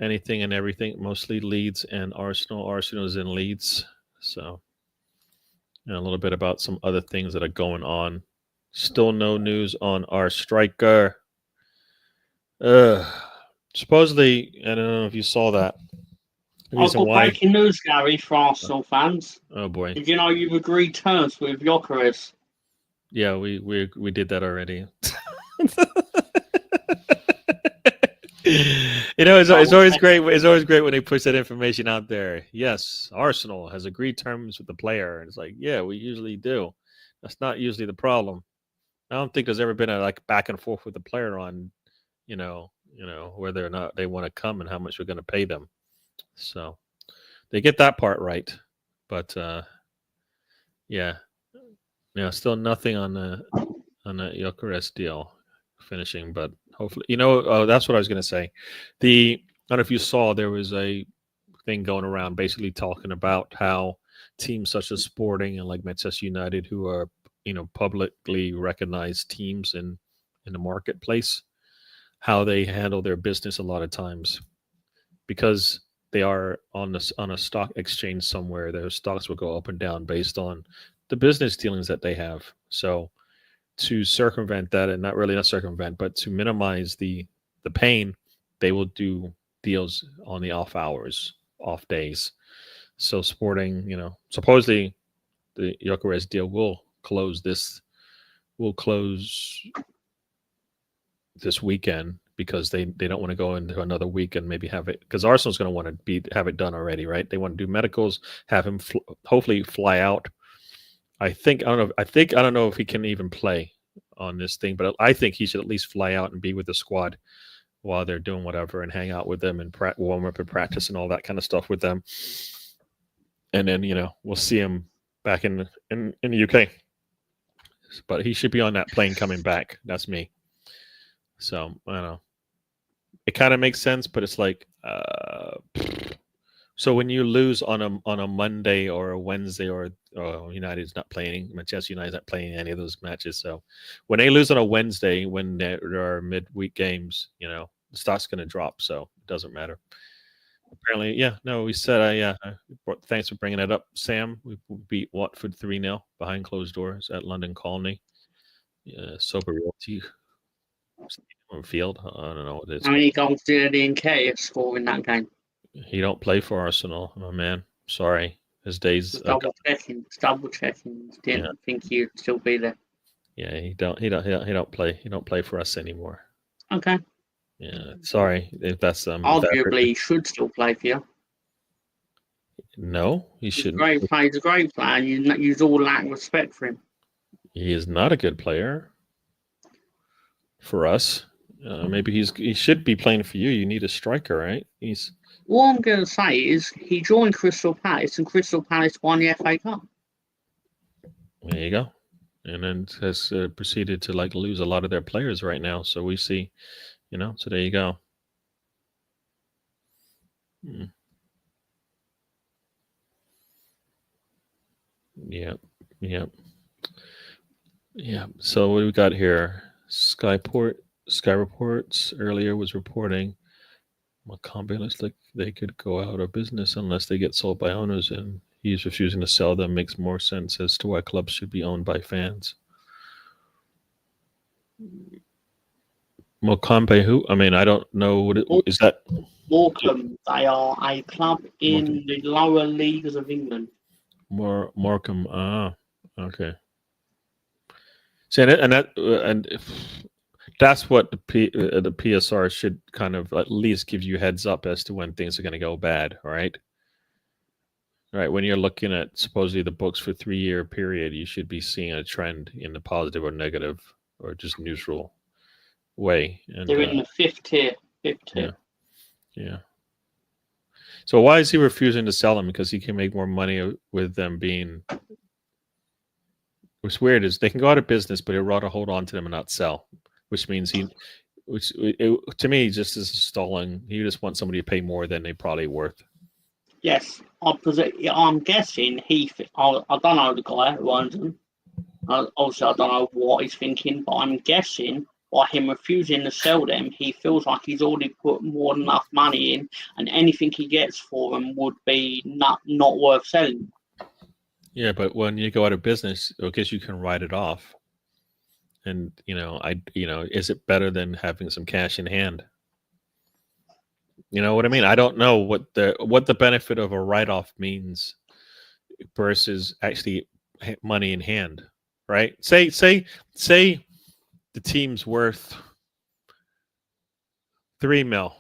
anything and everything, mostly Leeds and Arsenal. Arsenal's in Leeds. So, a little bit about some other things that are going on. Still no news on our striker. Supposedly, I don't know if you saw that. I've got breaking news, Gary, for Arsenal fans. Oh boy! Did you know you've agreed terms with Gyökeres? Yeah, we did that already. It's always great. It's always great when they push that information out there. Yes, Arsenal has agreed terms with the player, and it's like, yeah, we usually do. That's not usually the problem. I don't think there's ever been a back and forth with the player on, whether or not they want to come and how much we're going to pay them. So they get that part right, but yeah, still nothing on the Gyökeres deal finishing, but hopefully, that's what I was going to say. I don't know if you saw, there was a thing going around basically talking about how teams such as Sporting and like Manchester United, who are publicly recognized teams in the marketplace, how they handle their business a lot of times, because they are on a stock exchange somewhere. Their stocks will go up and down based on the business dealings that they have. So to circumvent that, and not circumvent, but to minimize the pain, they will do deals on the off hours, off days. So Sporting, supposedly the Gyökeres deal will close this weekend, because they don't want to go into another week and maybe have it, because Arsenal's going to want to have it done already, right? They want to do medicals, have him hopefully fly out. I don't know if he can even play on this thing, but I think he should at least fly out and be with the squad while they're doing whatever, and hang out with them and warm up and practice and all that kind of stuff with them. And then, we'll see him back in the UK. But he should be on that plane coming back. That's me. So I don't know. It kind of makes sense, but it's like, so when you lose on a Monday or a Wednesday, or United's not playing, Manchester United's not playing any of those matches. So when they lose on a Wednesday, when there are midweek games, the stock's going to drop. So it doesn't matter. Apparently, yeah. No, we said, thanks for bringing it up, Sam. We beat Watford 3-0 behind closed doors at London Colney. Sober Realty Field. I don't know what it is. How many goals did Ian Kerr score in that game? He don't play for Arsenal, my man. Sorry, his days. Double checking. Didn't think he'd still be there. Yeah, he don't play. He don't play for us anymore. Okay. Yeah, sorry if that's arguably he should still play for you. No, he shouldn't. He's a great player, and you all lack respect for him. He is not a good player for us. Maybe he should be playing for you. You need a striker, right? All I'm going to say is he joined Crystal Palace, and Crystal Palace won the FA Cup. There you go. And then has proceeded to lose a lot of their players right now. So we see, so there you go. Yeah. So what do we got here? Sky Reports earlier was reporting Macombe looks like they could go out of business unless they get sold by owners, and he's refusing to sell them. Makes more sense as to why clubs should be owned by fans. Macombe, who? I mean, I don't know what is that. Morecambe. They are a club in the lower leagues of England. Morecambe. Okay. So and that's what the PSR should kind of at least give you heads up as to when things are going to go bad, right? Right. When you're looking at supposedly the books for 3-year period, you should be seeing a trend in the positive or negative or just neutral way. And they're in the fifth tier. Yeah. So why is he refusing to sell them? Because he can make more money with them being. What's weird is they can go out of business, but he'd rather hold on to them and not sell, which means to me, just is stalling. He just wants somebody to pay more than they probably worth. Yes, I'm guessing I don't know the guy who owns them. Also, I don't know what he's thinking, but I'm guessing by him refusing to sell them, he feels like he's already put more than enough money in, and anything he gets for them would be not worth selling. Yeah, but when you go out of business, I guess you can write it off. And is it better than having some cash in hand? You know what I mean? I don't know what the benefit of a write-off means versus actually money in hand, right? Say the team's worth $3 million,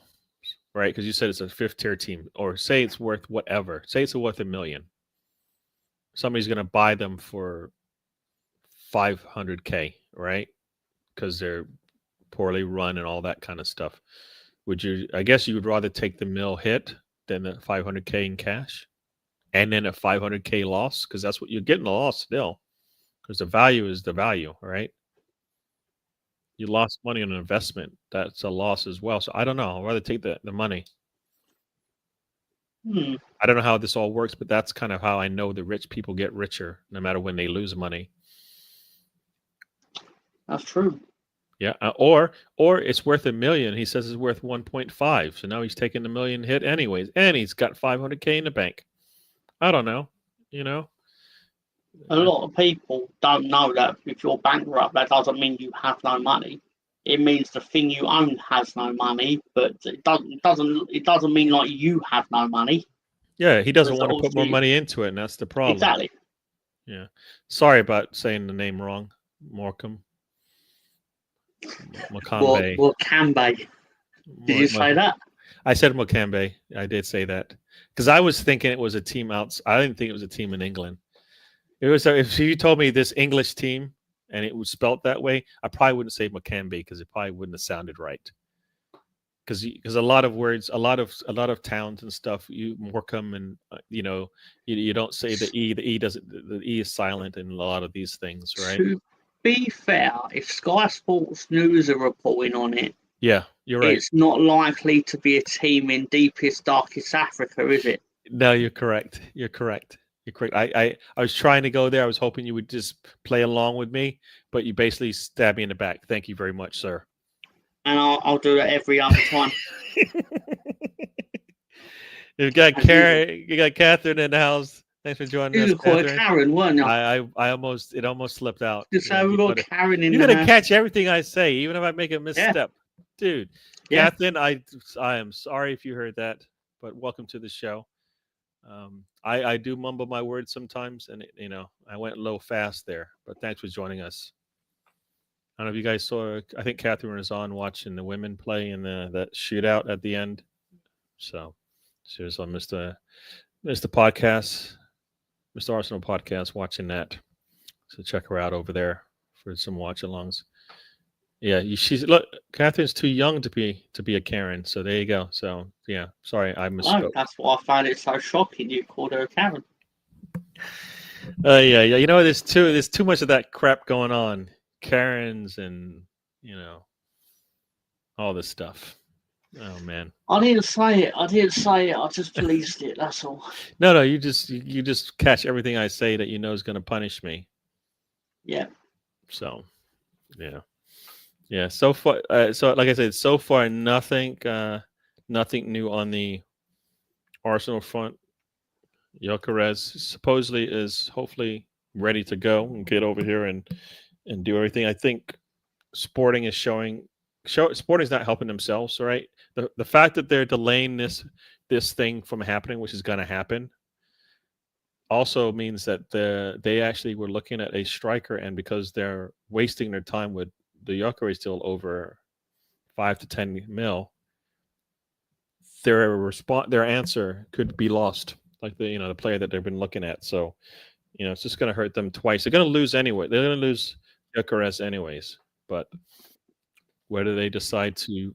right? Because you said it's a 5th-tier team, or say it's worth whatever. Say it's worth $1 million. Somebody's going to buy them for $500K, right? Because they're poorly run and all that kind of stuff. I guess you would rather take the mill hit than the $500K in cash and then a $500K loss, because that's what you're getting, a loss still, because the value is the value, right? You lost money on an investment. That's a loss as well. So I don't know. I'd rather take the money. I don't know how this all works, but that's kind of how I know the rich people get richer no matter when they lose money. That's true. Yeah, or it's worth $1 million. He says it's worth 1.5. So now he's taking the $1 million hit anyways, and he's got $500K in the bank. I don't know. A lot of people don't know that if you're bankrupt, that doesn't mean you have no money. It means the thing you own has no money, but it doesn't mean like you have no money. Yeah, he doesn't want to put more money into it, and that's the problem. Exactly. Yeah. Sorry about saying the name wrong. Morecambe. Mocambe. Did you say that? I said Mocambe. I did say that because I was thinking it was a team I didn't think it was a team in England. It was. If you told me this English team and it was spelt that way, I probably wouldn't say Mocambe because it probably wouldn't have sounded right. Because a lot of words, a lot of towns and stuff, Morecambe, and you don't say the E. The E is silent in a lot of these things, right? To be fair, if Sky Sports News are reporting on it, yeah, you're right. It's not likely to be a team in deepest, darkest Africa, is it? No, you're correct. You're correct. I was trying to go there. I was hoping you would just play along with me, but you basically stabbed me in the back. Thank you very much, sir. And I'll do that every other time. You got Catherine in the house. Thanks for joining You us, were called Catherine. Karen, weren't you? It almost slipped out. So we got Karen in you there. gotta catch everything I say, even if I make a misstep, dude. Yeah. Catherine, I am sorry if you heard that, but welcome to the show. I do mumble my words sometimes, and I went low fast there. But thanks for joining us. I don't know if you guys saw. I think Catherine was on watching the women play in that shootout at the end. So she was on Mr. Podcast, Mr. Arsenal Podcast, watching that. So check her out over there for some watch-alongs. Yeah, she's look. Catherine's too young to be a Karen. So there you go. So yeah, sorry, I misspoke. Oh, that's why I found it so shocking. You called her a Karen. Yeah. You know, there's too much of that crap going on. Karens and all this stuff. Oh man. I didn't say it. I just policed it. That's all. No. You just catch everything I say that you know is going to punish me. Yeah. So, yeah. Yeah. So far, so like I said, so far nothing new on the Arsenal front. Gyökeres supposedly is hopefully ready to go and get over here and do everything. I think Sporting is Sporting's not helping themselves, right? The fact that they're delaying this thing from happening, which is going to happen, also means that they actually were looking at a striker, and because they're wasting their time with the Gyökeres deal over 5 to 10 mil, their answer could be lost, like the player that they've been looking at. So, it's just going to hurt them twice. They're going to lose anyway. They're going to lose Gyökeres anyways. But whether they decide to,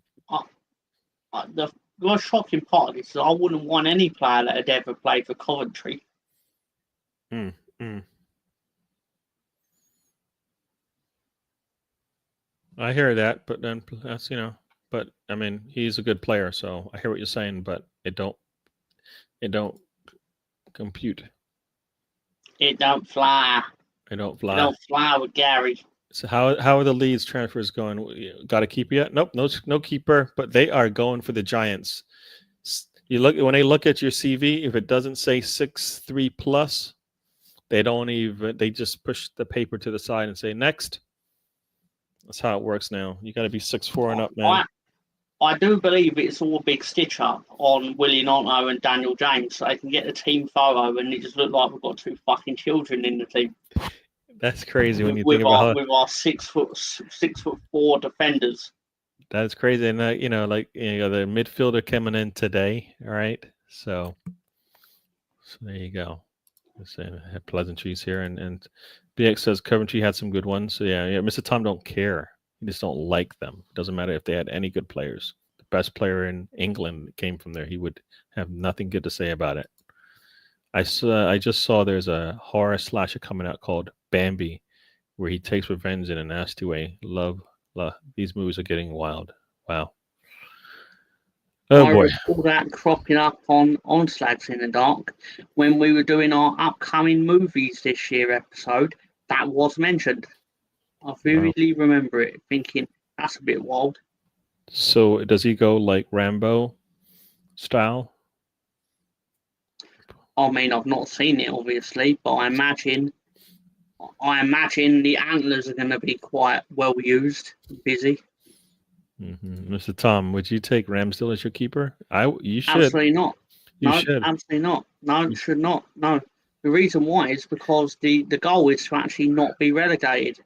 the most shocking part is I wouldn't want any player that had ever played for Coventry. I hear that, but then that's but I mean, he's a good player, so I hear what you're saying, but it don't compute. It don't fly. It don't fly. It don't fly with Gary. So how are the Leeds transfers going? Got a keeper yet? Nope, no keeper, but they are going for the Giants. When they look at your CV, if it doesn't say 6'3 plus, they just push the paper to the side and say next. That's how it works now. You got to be 6'4" and up, man. I do believe it's all a big stitch up on Willie Nonto and Daniel James, so they can get the team photo and it just look like we've got two fucking children in the team. That's crazy when you think about with our 6'4" defenders. That's crazy, and the midfielder coming in today. All right, so there you go. Have pleasantries here, and BX says Coventry had some good ones. So yeah, Mr. Tom don't care. He just don't like them. It doesn't matter if they had any good players. The best player in England came from there. He would have nothing good to say about it. I just saw there's a horror slasher coming out called Bambi, where he takes revenge in a nasty way. Love. These movies are getting wild. Wow. Oh boy. I recall that cropping up on Slags in the Dark when we were doing our upcoming movies this year episode. That was mentioned. I vividly remember it, thinking that's a bit wild. So does he go like Rambo style? I mean, I've not seen it obviously, but I imagine the antlers are going to be quite well used, busy. Mm-hmm. Mr. Tom, would you take Ramsdale as your keeper? You should. Absolutely not. You should. Absolutely not. No, should not. No. The reason why is because the goal is to actually not be relegated.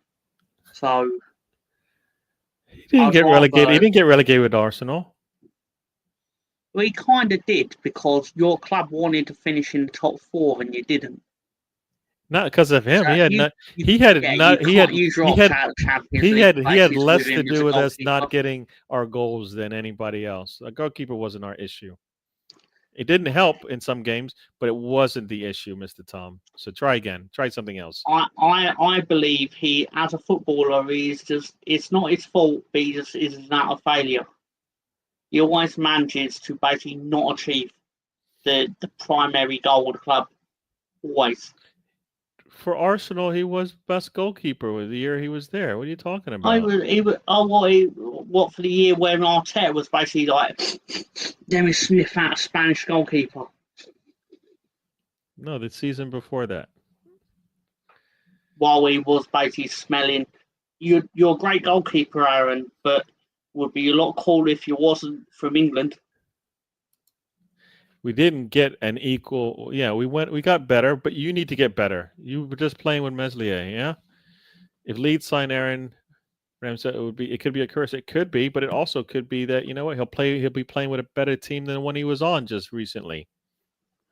So he didn't get relegated. He didn't get relegated with Arsenal. Well, he kind of did because your club wanted to finish in the top 4 and you didn't. Not because of him. So he had less to do with us not getting our goals than anybody else. A goalkeeper wasn't our issue. It didn't help in some games, but it wasn't the issue, Mr. Tom. So try again. Try something else. I believe he, as a footballer, it's not his fault, but he just is not a failure. He always manages to basically not achieve the primary goal of the club. Always. For Arsenal, he was best goalkeeper with the year he was there. What are you talking about? What for the year when Arteta was basically like, let me sniff out a Spanish goalkeeper. No, the season before that. While he was basically smelling, you're a great goalkeeper, Aaron, but would be a lot cooler if you wasn't from England. We didn't get an equal. Yeah, we got better, but you need to get better. You were just playing with Meslier, yeah. If Leeds sign Aaron Ramsdale, it could be a curse. It could be, but it also could be that you know what he'll be playing with a better team than the one he was on just recently,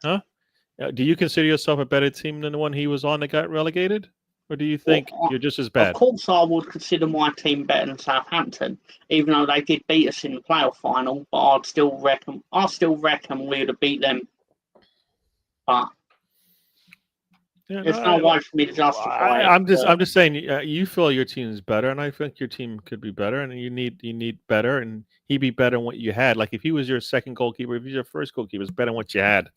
huh? Do you consider yourself a better team than the one he was on that got relegated, or do you think you're just as bad? Of course, I would consider my team better than Southampton, even though they did beat us in the playoff final. But I still reckon we would have beat them. But there's no way for me to justify it. I'm just saying you feel your team is better, and I think your team could be better, and you need better, and he'd be better than what you had. Like if he was your second goalkeeper, if he's your first goalkeeper, it's better than what you had.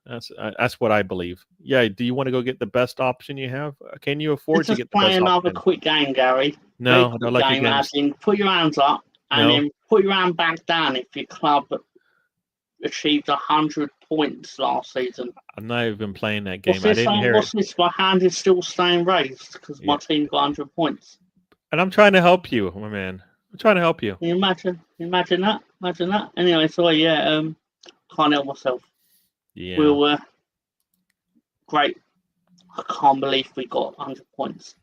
That's what I believe. Yeah. Do you want to go get the best option you have? Can you afford to get the best option? Play another quick game, Gary. No, I don't like game. As in, put your hands up and then put your hand back down if your club achieved 100 points last season. I'm not even playing that game. What's this? My hand is still staying raised because my team got 100 points. And I'm trying to help you, my man. I'm trying to help you. Can you imagine that. Anyway, so yeah, can't help myself. Yeah. We'll great. I can't believe we got 100 points.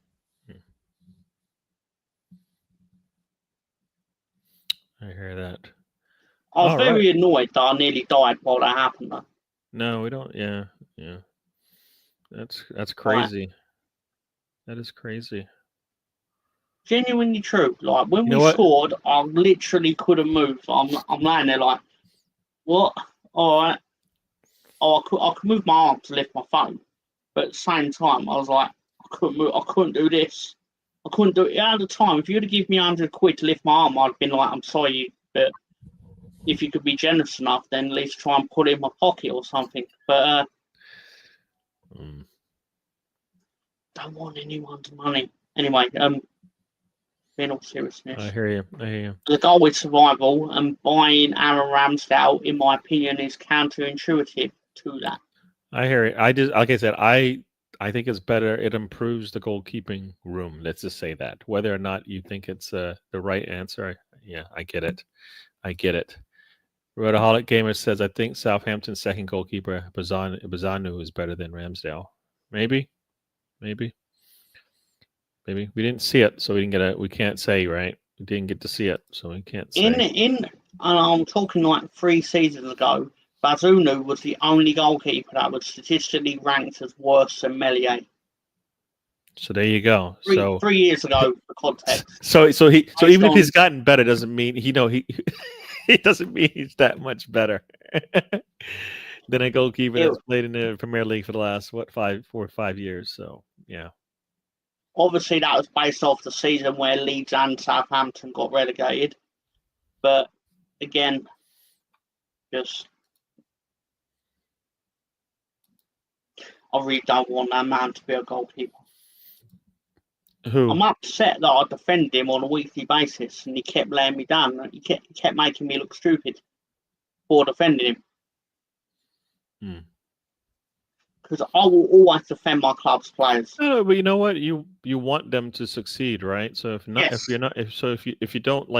I hear that. I was very annoyed that I nearly died while that happened, though. No, we don't. Yeah. That's crazy. Right. That is crazy. Genuinely true. Like when we scored, I literally couldn't move. I'm lying there like, what? All right. Oh, I could move my arm to lift my phone, but at the same time, I was like, I couldn't move. I couldn't do this. I couldn't do it at the time. If you'd have given me 100 quid to lift my arm, I'd have been like, I'm sorry, but if you could be generous enough, then at least try and put it in my pocket or something. But don't want anyone's money. Anyway, in all seriousness, I hear you. The goal is survival, and buying Aaron Ramsdale, in my opinion, is counterintuitive to that. I hear it. Like I said, I think it's better. It improves the goalkeeping room. Let's just say that. Whether or not you think it's the right answer, I get it. Rhodaholic Gamer says, I think Southampton's second goalkeeper, Bazanu, is better than Ramsdale. Maybe. We didn't see it, so we can't say, right? We didn't get to see it, so we can't say. I'm talking like 3 seasons ago, Bazunu was the only goalkeeper that was statistically ranked as worse than Meslier. So there you go. 3 years ago, for context. So even if he's gotten better, doesn't mean it doesn't mean he's that much better than a goalkeeper that's played in the Premier League for the last 4 or 5 years. So yeah. Obviously, that was based off the season where Leeds and Southampton got relegated. But again, I really don't want that man to be a goalkeeper. Who? I'm upset that I defended him on a weekly basis and he kept laying me down. He kept making me look stupid for defending him. Because I will always defend my club's players. No, but you know what? You want them to succeed, right? So if you don't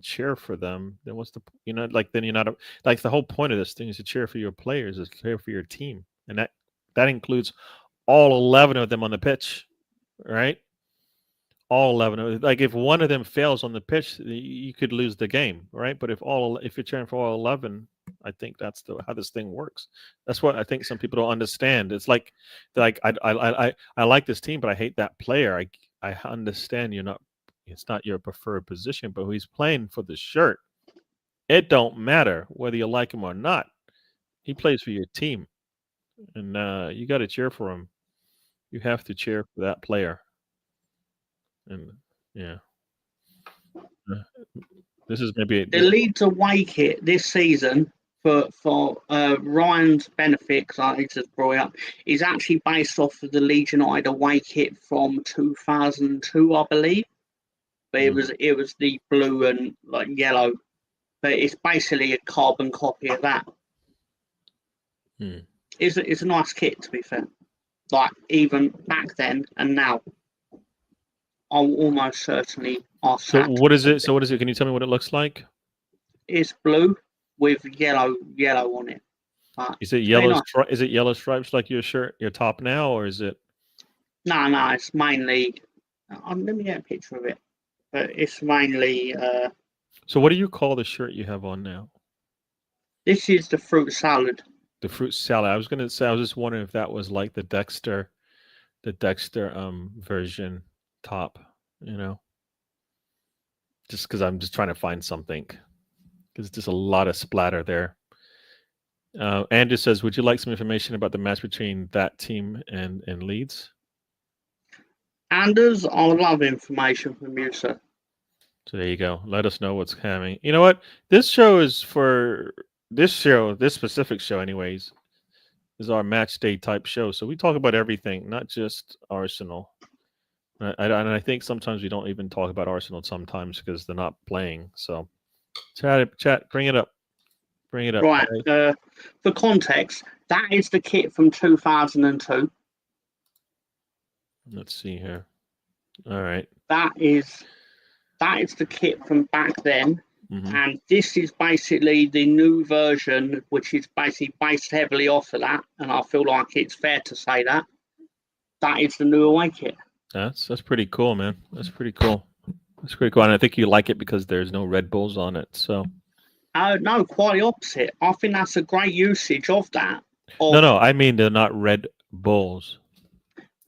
cheer for them, then what's the then you're not like the whole point of this thing is to cheer for your players, is to cheer for your team, and that includes all 11 of them on the pitch, right? All 11. Like if one of them fails on the pitch, you could lose the game, right? But if you're cheering for all 11, I think that's how this thing works. That's what I think some people don't understand. It's like I like this team, but I hate that player. I understand it's not your preferred position, but he's playing for the shirt. It don't matter whether you like him or not. He plays for your team, and you got to cheer for him. You have to cheer for that player. And this is maybe the Leeds away kit this season for Ryan's benefit, because I just brought it up, is actually based off of the Leeds United away kit from 2002, I believe. But it was the blue and like yellow, but it's basically a carbon copy of that. It's a nice kit, to be fair. Like, even back then and now, I'll almost certainly ask. So what is it? So what is it? Can you tell me what it looks like? It's blue with yellow on it. Is it yellow? Nice. Is it yellow stripes like your shirt, your top now, or is it? No, it's mainly. Let me get a picture of it. But it's mainly. So what do you call the shirt you have on now? This is the fruit salad. The fruit salad. I was gonna say. I was just wondering if that was like the Dexter version top. You know, just because I'm just trying to find something, because just a lot of splatter there. Andrew says, "Would you like some information about the match between that team and Leeds?" Anders, I would love information from you, sir. So there you go. Let us know what's coming. You know what? This show is for this specific show, anyways, is our match day type show. So we talk about everything, not just Arsenal. And I think sometimes we don't even talk about Arsenal sometimes because they're not playing. So chat, bring it up. Bring it up. Right. For context, that is the kit from 2002. Let's see here. All right. That is the kit from back then. And this is basically the new version, which is basically based heavily off of that. And I feel like it's fair to say that. That is the new away kit. That's pretty cool, man. That's pretty cool. That's pretty cool. And I think you like it because there's no Red Bulls on it. So no, quite the opposite. I think that's a great usage of that. No, I mean they're not Red Bulls.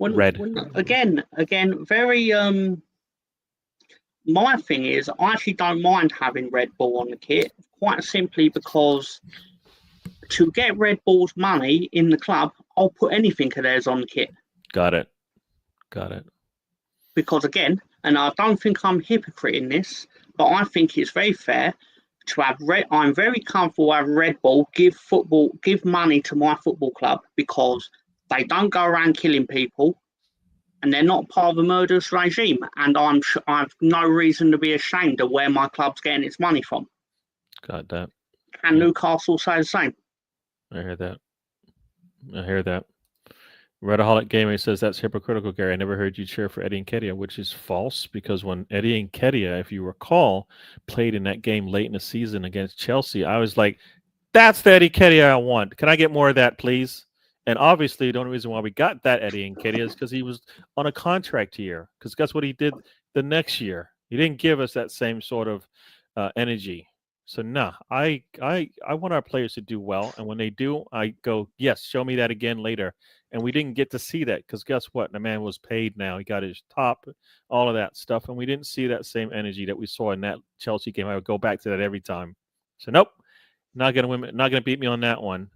Again, very my thing is, I actually don't mind having Red Bull on the kit, quite simply because to get Red Bull's money in the club, I'll put anything of theirs on the kit. Got it. Because again, and I don't think I'm a hypocrite in this, but I think it's very fair to have I'm very comfortable having Red Bull give money to my football club because they don't go around killing people. And they're not part of a murderous regime. And I have no reason to be ashamed of where my club's getting its money from. Got that. Can Newcastle say the same? I hear that. Redaholic Gamer says that's hypocritical, Gary. I never heard you cheer for Eddie Nketiah, which is false because when Eddie Nketiah, if you recall, played in that game late in the season against Chelsea, I was like, that's the Eddie Nketiah I want. Can I get more of that, please? And obviously, the only reason why we got that Eddie Nketiah is because he was on a contract year. Because guess what he did the next year? He didn't give us that same sort of energy. So I want our players to do well, and when they do, I go, yes, show me that again later. And we didn't get to see that because guess what? The man was paid now. He got his top, all of that stuff, and we didn't see that same energy that we saw in that Chelsea game. I would go back to that every time. So nope, not gonna beat me on that one.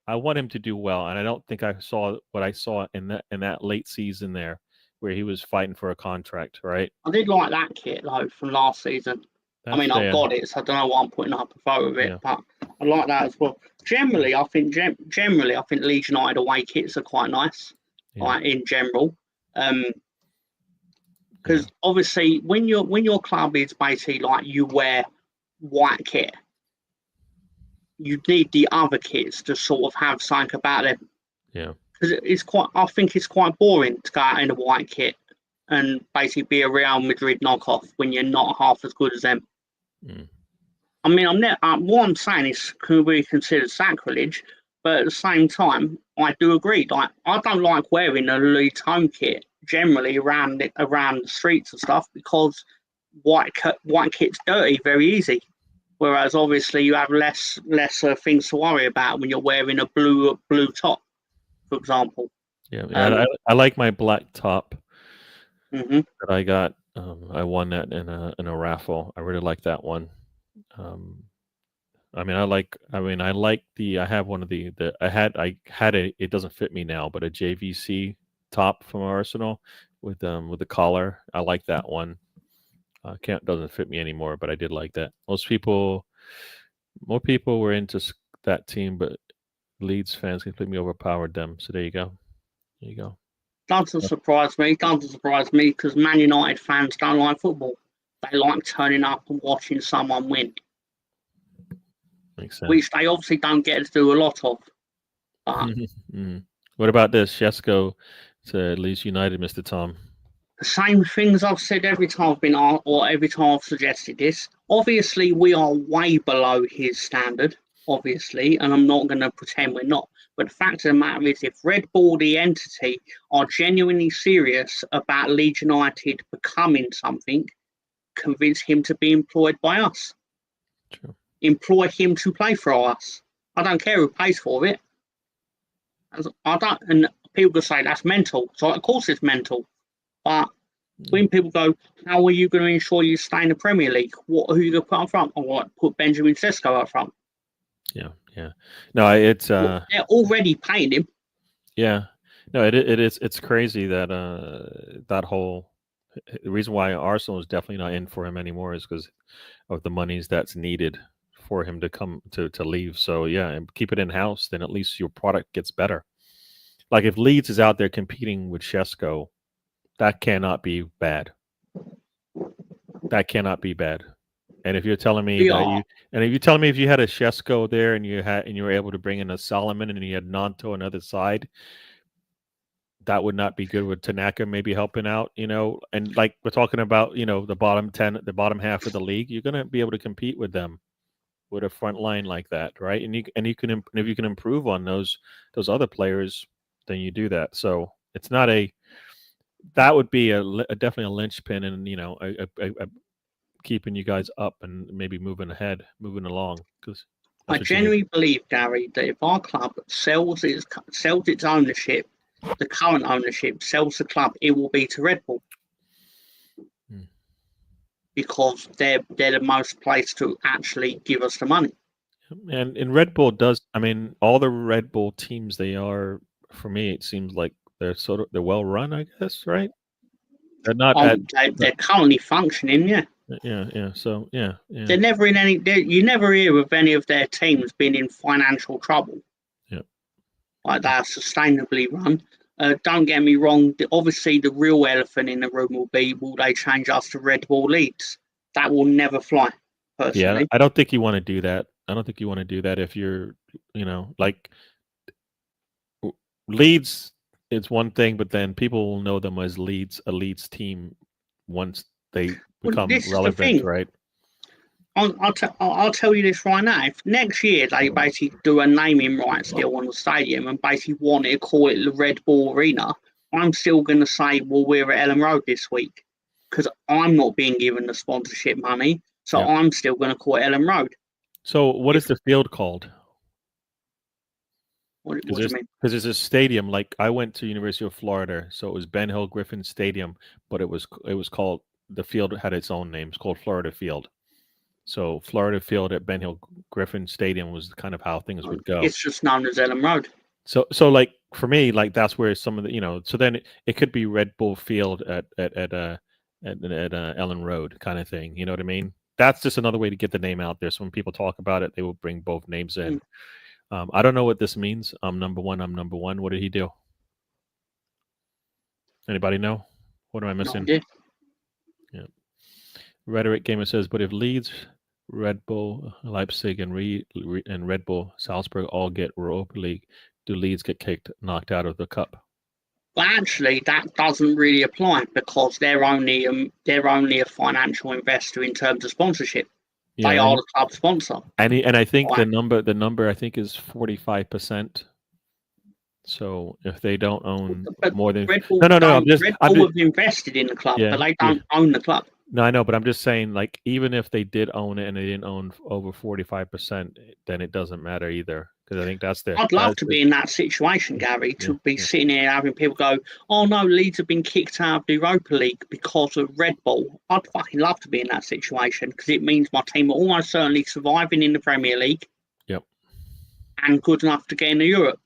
I want him to do well, and I don't think I saw what I saw in that late season there, where he was fighting for a contract. Right? I did like that kit though from last season. I've got it, so I don't know why I'm putting up a photo of it, but I like that as well. Generally, I think Leeds United away kits are quite nice, like in general, because obviously when your club is basically like you wear white kit, you need the other kits to sort of have something about them. Yeah. Because I think it's quite boring to go out in a white kit and basically be a Real Madrid knockoff when you're not half as good as them. I mean, what I'm saying is can be considered sacrilege, but at the same time, I do agree. Like, I don't like wearing a Leeds home kit generally around the streets and stuff because white kit's dirty very easy. Whereas obviously you have less things to worry about when you're wearing a blue top, for example. Yeah, I like my black top that I got. I won that in a raffle. I really like that one. I have one of I had it doesn't fit me now, but a JVC top from Arsenal with the collar. I like that one. Doesn't fit me anymore, but I did like that. More people were into that team, but Leeds fans completely overpowered them. So there you go. Doesn't surprise me because Man United fans don't like football. They like turning up and watching someone win. Makes sense. Which they obviously don't get to do a lot of. But What about this? Shesko to Leeds United, Mr. Tom. the same things I've said every time I've been on, or every time I've suggested this. Obviously, we are way below his standard, obviously, and I'm not going to pretend we're not. But the fact of the matter is, if Red Bull, the entity, are genuinely serious about Leeds United becoming something, convince him to be employed by us. True. Employ him to play for us. I don't care who pays for it. I don't, and people can say that's mental. So of course it's mental. But when people go, how are you going to ensure you stay in the Premier League? Who are you going to put up front? Or what? Put Benjamin Sesko up front? Yeah. No, it's they're already paying him. Yeah. No, it is. It's crazy that that whole the reason why Arsenal is definitely not in for him anymore is because of the monies that's needed for him to come to leave. So yeah, and keep it in house, then at least your product gets better. Like if Leeds is out there competing with Shesko, that cannot be bad. That cannot be bad. And if you're telling me if you had a Shesko there and you were able to bring in a Solomon and you had Nanto on the other side, that would not be good with Tanaka maybe helping out, and like we're talking about, the bottom 10, the bottom half of the league, you're going to be able to compete with them with a front line like that, right? And if you can improve on those other players, then you do that. So it's not that would be definitely a linchpin and a keeping you guys up and maybe moving along, because I genuinely believe, Gary, that if our club sells its ownership, the current ownership sells the club, it will be to Red Bull. Because they're the most placed to actually give us the money. And Red Bull does, all the Red Bull teams, they are, for me, it seems like they're well run, I guess, right? They're not they're currently functioning, yeah. Yeah. So yeah. They're never in any. You never hear of any of their teams being in financial trouble. Yeah. Like they are sustainably run. Don't get me wrong. Obviously, the real elephant in the room will be: will they change us to Red Bull Leeds? That will never fly. Personally, yeah. I don't think you want to do that. I don't think you want to do that if you're, like Leeds. It's one thing, but then people will know them as a Leeds team once they become relevant, right? I'll tell you this right now. If next year they basically do a naming rights deal on the stadium and basically want to call it the Red Bull Arena, I'm still going to say, well, we're at Ellen Road this week because I'm not being given the sponsorship money. So I'm still going to call it Ellen Road. So what is the field called? What do you mean? Because it's a stadium. Like I went to University of Florida, so it was Ben Hill Griffin Stadium, but it was called, the field had its own name. It's called Florida Field. So Florida Field at Ben Hill Griffin Stadium was kind of how things would go. It's just known as Ellen Road. So like for me, like that's where some of the so then it could be Red Bull Field at Ellen Road kind of thing. You know what I mean? That's just another way to get the name out there. So when people talk about it, they will bring both names in. I don't know what this means. I'm number one. What did he do? Anybody know? What am I missing? No idea. Yeah. Rhetoric Gamer says, but if Leeds, Red Bull Leipzig, and Red Bull Salzburg all get Europa League, do Leeds get knocked out of the cup? Well, actually, that doesn't really apply because they're only a financial investor in terms of sponsorship. Yeah, they are the club sponsor. And I think the number I think is 45%. So if they don't own more than Red Bull, Red Bull have invested in the club, but they don't own the club. No, I know, but I'm just saying, like, even if they did own it and they didn't own over 45%, then it doesn't matter either. Because I think that's I'd love to be in that situation, Gary, to be sitting here having people go, oh no, Leeds have been kicked out of the Europa League because of Red Bull. I'd fucking love to be in that situation because it means my team are almost certainly surviving in the Premier League. Yep. And good enough to get into Europe.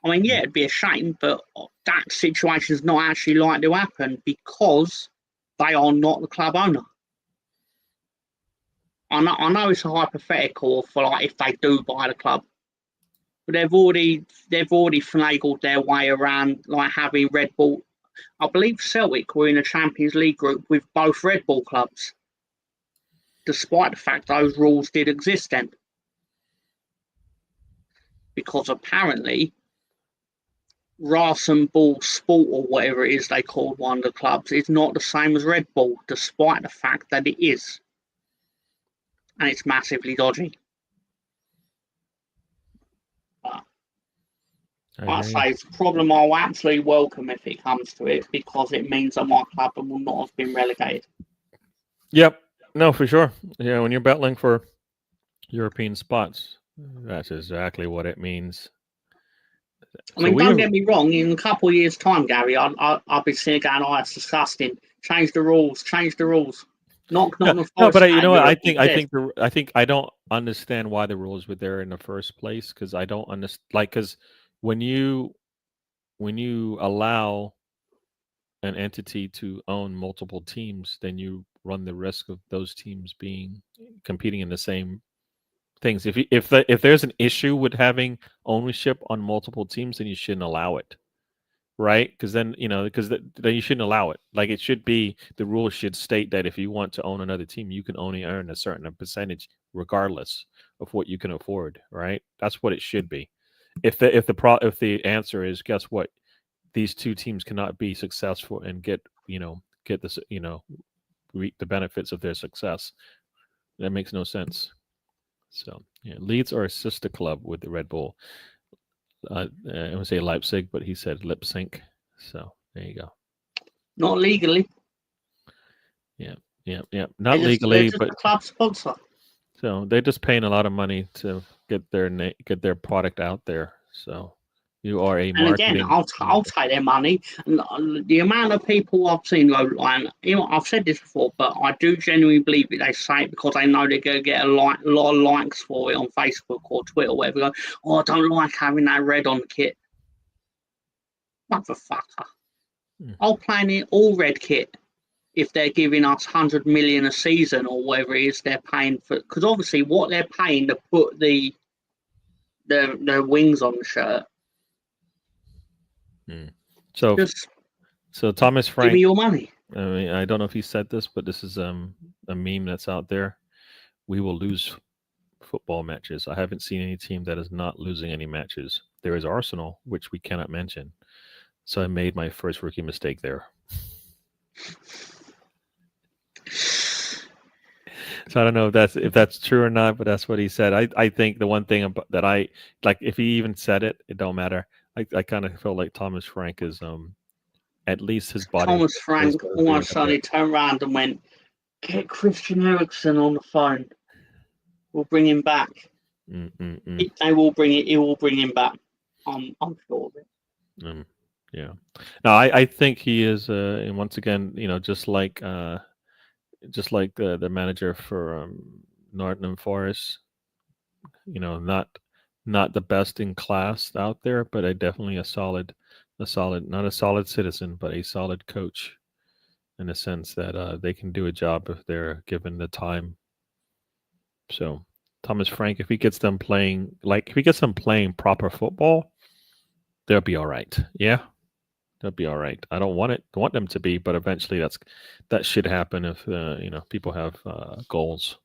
I mean, yeah, it'd be a shame, but that situation is not actually likely to happen because they are not the club owner. I know it's a hypothetical for like if they do buy the club, but they've already finagled their way around like having Red Bull. I believe Celtic were in a Champions League group with both Red Bull clubs, despite the fact those rules did exist then. because apparently Rasen Ball Sport, or whatever it is they called one of the clubs, is not the same as Red Bull, despite the fact that it is. And it's massively dodgy. But I say it's a problem I'll absolutely welcome if it comes to it, because it means that my club will not have been relegated. Yep. No, for sure. Yeah, when you're battling for European spots, that's exactly what it means. I mean, don't get me wrong. In a couple of years' time, Gary, I'll be sitting going, "Oh, that's disgusting. Change the rules. Change the rules." No, but you know what? I think I don't understand why the rules were there in the first place, because I don't understand. Like, because when you allow an entity to own multiple teams, then you run the risk of those teams competing in the same things. If there's an issue with having ownership on multiple teams, then you shouldn't allow it, right? Because then then you shouldn't allow it. Like, it should be, the rules should state that if you want to own another team, you can only earn a certain percentage, regardless of what you can afford, right? That's what it should be. If the answer is, guess what, these two teams cannot be successful and get this, reap the benefits of their success, that makes no sense. So yeah, Leeds are a sister club with the Red Bull. I would say Leipzig, but he said lip sync. So there you go. Not legally. Yeah. Not legally, but a club sponsor. So they're just paying a lot of money to get their product out there. So you are a marketing. And again, I'll take their money. And the amount of people I've seen go, and I've said this before, but I do genuinely believe it. They say it because they know they're going to get a lot of likes for it on Facebook or Twitter or whatever. Go, "Oh, I don't like having that red on the kit." Motherfucker. I'll plan it all red kit if they're giving us 100 million a season or whatever it is they're paying for. Because obviously what they're paying to put the wings on the shirt. So Thomas Frank, give me your money. I mean, I don't know if he said this, but this is a meme that's out there. We will lose football matches. I haven't seen any team that is not losing any matches. There is Arsenal, which we cannot mention. So I made my first rookie mistake there. So I don't know if that's true or not, but that's what he said. I think the one thing that I like, if he even said it, it don't matter. I kind of feel like Thomas Frank is at least his body. Thomas Frank almost suddenly turned around and went, "Get Christian Eriksen on the phone. We'll bring him back." They will bring it. He will bring him back. I'm sure of it. Yeah. No, I think he is. And once again, just like the manager for Nottingham Forest, not the best in class out there, but definitely a solid, not a solid citizen, but a solid coach, in the sense that they can do a job if they're given the time. So Thomas Frank, if he gets them playing proper football, they'll be all right. Yeah. They'll be all right. I don't want them to be, but eventually that should happen if people have goals.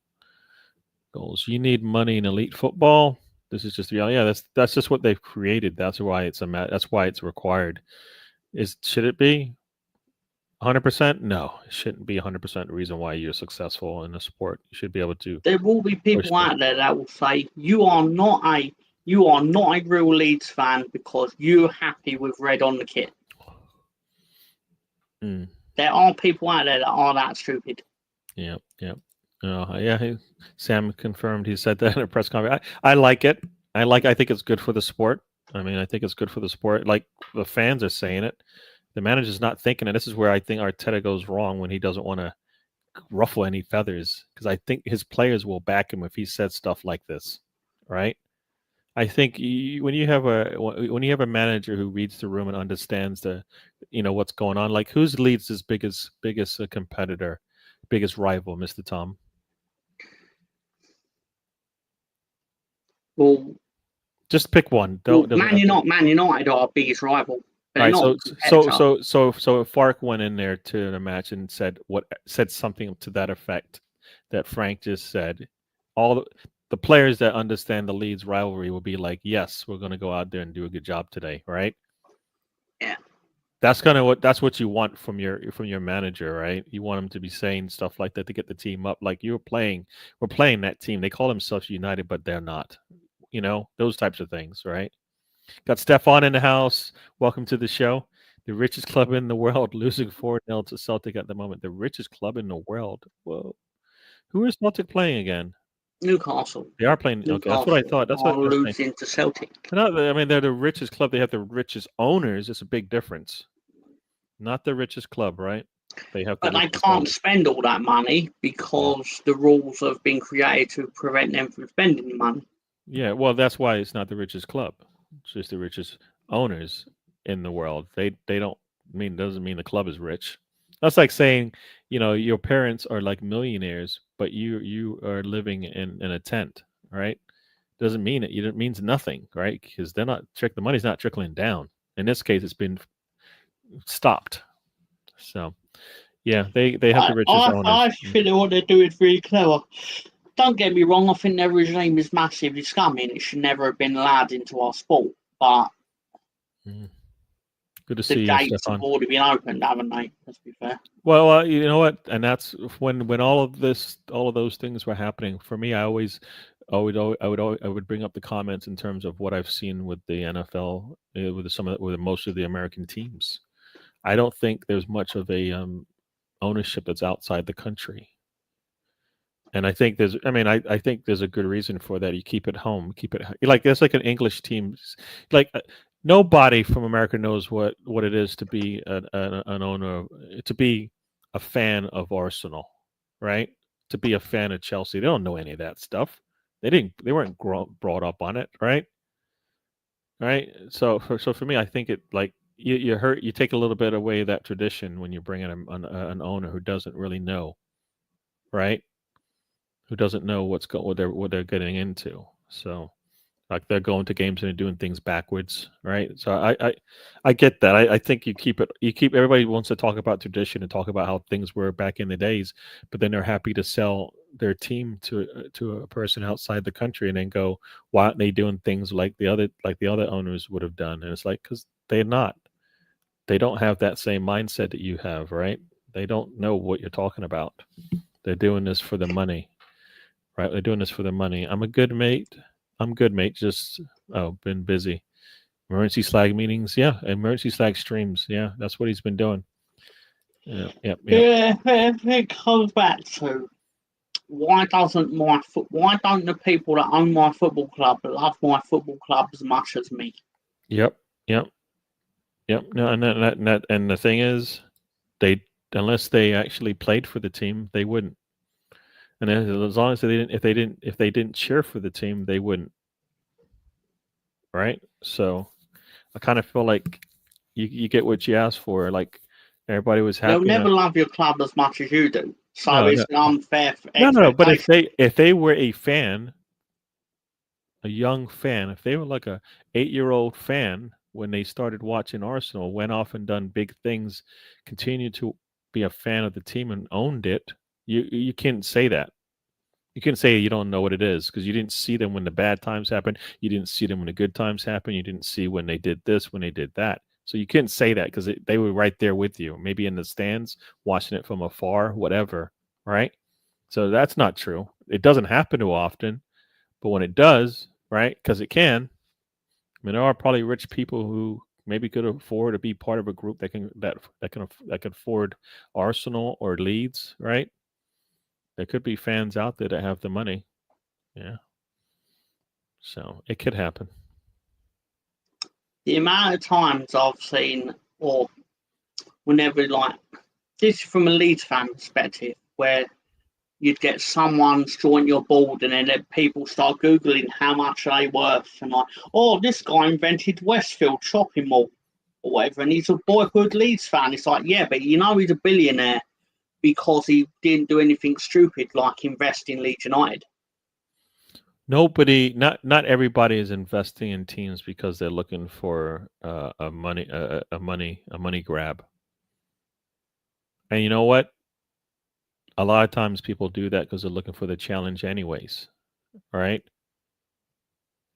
You need money in elite football. This is just reality. Yeah, that's just what they've created. That's why it's required. Should it be 100%? No, it shouldn't be 100% the reason why you're successful in a sport. You should be able to. There will be people out there that will say you are not a real Leeds fan because you're happy with red on the kit. There are people out there that are that stupid. Yeah. Sam confirmed. He said that in a press conference. I like it. I think it's good for the sport. I mean, I think it's good for the sport. Like, the fans are saying it. The manager's not thinking it. This is where I think Arteta goes wrong, when he doesn't want to ruffle any feathers, because I think his players will back him if he said stuff like this, right? I think when you have a manager who reads the room and understands what's going on, like, who's Leeds' biggest competitor, biggest rival, Mr. Tom? Well, just pick one. Man United are our biggest rival. All right, so Fark went in there to the match and said something to that effect that Frank just said. the players that understand the Leeds rivalry will be like, yes, we're going to go out there and do a good job today, right? Yeah. That's what you want from your manager, right? You want them to be saying stuff like that to get the team up. Like we're playing that team. They call themselves United, but they're not. Those types of things, right? Got Stefan in the house. Welcome to the show. The richest club in the world, losing 4-0 to Celtic at the moment. The richest club in the world. Whoa. Who is Celtic playing again? Newcastle. They are playing. Okay, that's what I thought. That's what I was saying. Losing to Celtic. I mean, they're the richest club. They have the richest owners. It's a big difference. Not the richest club, right? They have. But they can't spend all that money because the rules have been created to prevent them from spending the money. Yeah, well, that's why it's not the richest club. It's just the richest owners in the world. They doesn't mean the club is rich. That's like saying, your parents are like millionaires, but you are living in a tent, right? Doesn't mean it means nothing, right? Because the money's not trickling down. In this case, it's been stopped. So, yeah, they have the richest owners. I think what they're doing is really clever. Don't get me wrong, I think their regime is massively scummy and it should never have been allowed into our sport. But good to see you, the gates Stefan. have already been opened, haven't they? Let's be fair. Well, you know what, and that's when all of those things were happening. For me, I would bring up the comments in terms of what I've seen with the NFL, with most of the American teams. I don't think there's much of a ownership that's outside the country. And I think I think there's a good reason for that. You keep it home, like there's like an English team, like nobody from America knows what it is to be an owner, to be a fan of Arsenal, right? To be a fan of Chelsea. They don't know any of that stuff. They weren't brought up on it, right? Right. So for me, I think it like you take a little bit away that tradition when you bring in an owner who doesn't really know, right? Who doesn't know what they're getting into. So like they're going to games and they're doing things backwards, right? So I get that. I think everybody wants to talk about tradition and talk about how things were back in the days, but then they're happy to sell their team to a person outside the country and then go, why aren't they doing things like the other owners would have done? And it's like, because they don't have that same mindset that you have, right? They don't know what you're talking about. They're doing this for the money. Right, they're doing this for the money. I'm good, mate. Just been busy. Emergency slag meetings, yeah. Emergency slag streams, yeah. That's what he's been doing. Yeah. It comes back to why don't the people that own my football club love my football club as much as me? Yep. No, and the thing is, unless they actually played for the team, they wouldn't. And as long as if they didn't cheer for the team, they wouldn't. Right? So I kind of feel like you get what you ask for. Like everybody was happy. They'll never love your club as much as you do. So it's an unfair No. But if they were a fan, a young fan, if they were like a 8-year-old fan when they started watching Arsenal, went off and done big things, continued to be a fan of the team and owned it, you can't say that. You can say you don't know what it is because you didn't see them when the bad times happened. You didn't see them when the good times happened. You didn't see when they did this, when they did that. So you couldn't say that because they were right there with you, maybe in the stands, watching it from afar, whatever, right? So that's not true. It doesn't happen too often, but when it does, right, because it can, I mean, there are probably rich people who maybe could afford to be part of a group that can afford Arsenal or Leeds, right? There could be fans out there that have the money. Yeah. So it could happen. The amount of times I've seen, or whenever, like, this is from a Leeds fan perspective, where you'd get someone join your board and then people start Googling how much they worth and like, oh, this guy invented Westfield shopping mall or whatever, and he's a boyhood Leeds fan. It's like, yeah, but he's a billionaire because he didn't do anything stupid like invest in Leeds United. Not everybody is investing in teams because they're looking for a money grab. And you know what? A lot of times people do that because they're looking for the challenge anyways. right?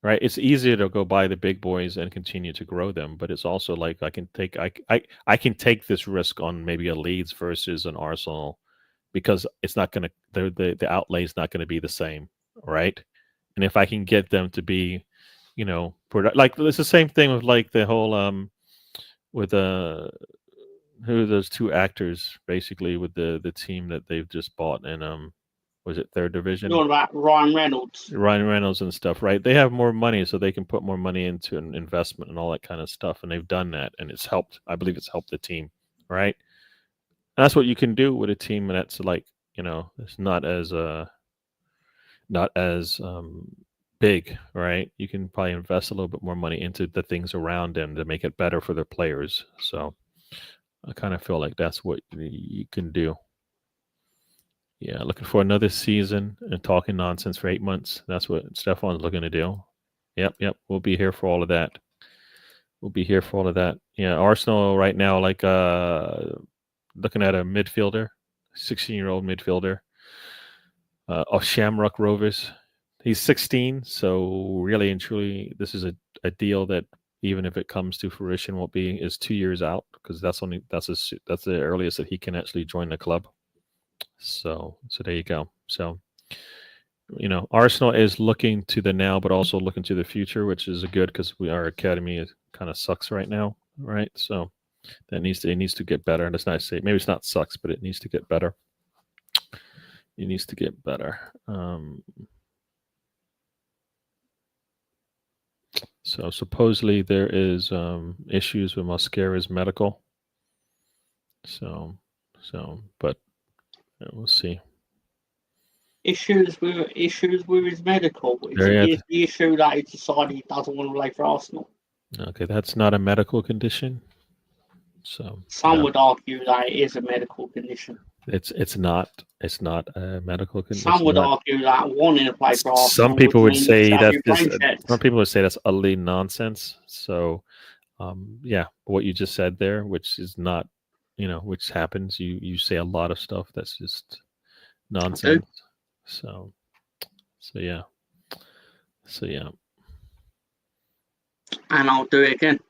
Right. It's easier to go buy the big boys and continue to grow them, but it's also like I can take this risk on maybe a Leeds versus an Arsenal because it's not going to the outlay is not going to be the same, right? And if I can get them to be, like it's the same thing with like the whole with who are those two actors basically with the team that they've just bought in was it third division? You're about Ryan Reynolds. Ryan Reynolds and stuff, right? They have more money, so they can put more money into an investment and all that kind of stuff, and they've done that, and it's helped. I believe it's helped the team, right? And that's what you can do with a team that's like, it's not as big, right? You can probably invest a little bit more money into the things around them to make it better for their players. So I kind of feel like that's what you can do. Yeah, looking for another season and talking nonsense for 8 months. That's what Stefan's looking to do. Yep. We'll be here for all of that. Yeah, Arsenal right now, like looking at a midfielder, 16-year-old midfielder of Shamrock Rovers. He's 16, so really and truly, this is a deal that even if it comes to fruition, won't be is 2 years out because that's the earliest that he can actually join the club. So there you go. So, Arsenal is looking to the now, but also looking to the future, which is good because our academy kind of sucks right now, right? So it needs to get better. And it's not to say maybe it's not sucks, but it needs to get better. It needs to get better. So supposedly there is issues with Mosquera's medical. So, but we'll see. Issues with his medical. Is the issue that he decided he doesn't want to play for Arsenal? Okay, that's not a medical condition. So some would argue that it is a medical condition. It's not a medical condition. Some would argue that wanting to play for Arsenal. Some people would say that's utterly nonsense. So, yeah, what you just said there, which is not, which happens. You say a lot of stuff that's just nonsense. So yeah. And I'll do it again.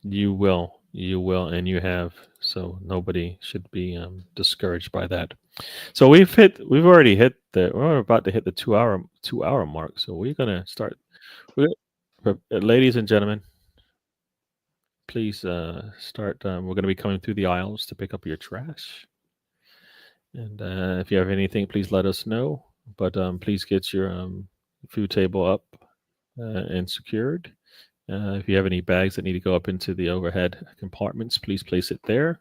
You will, and you have. So nobody should be discouraged by that. So we're about to hit the 2 hour mark. So we're gonna start. Ladies and gentlemen, please start. We're gonna be coming through the aisles to pick up your trash. And if you have anything, please let us know. But please get your food table up and secured. If you have any bags that need to go up into the overhead compartments, please place it there.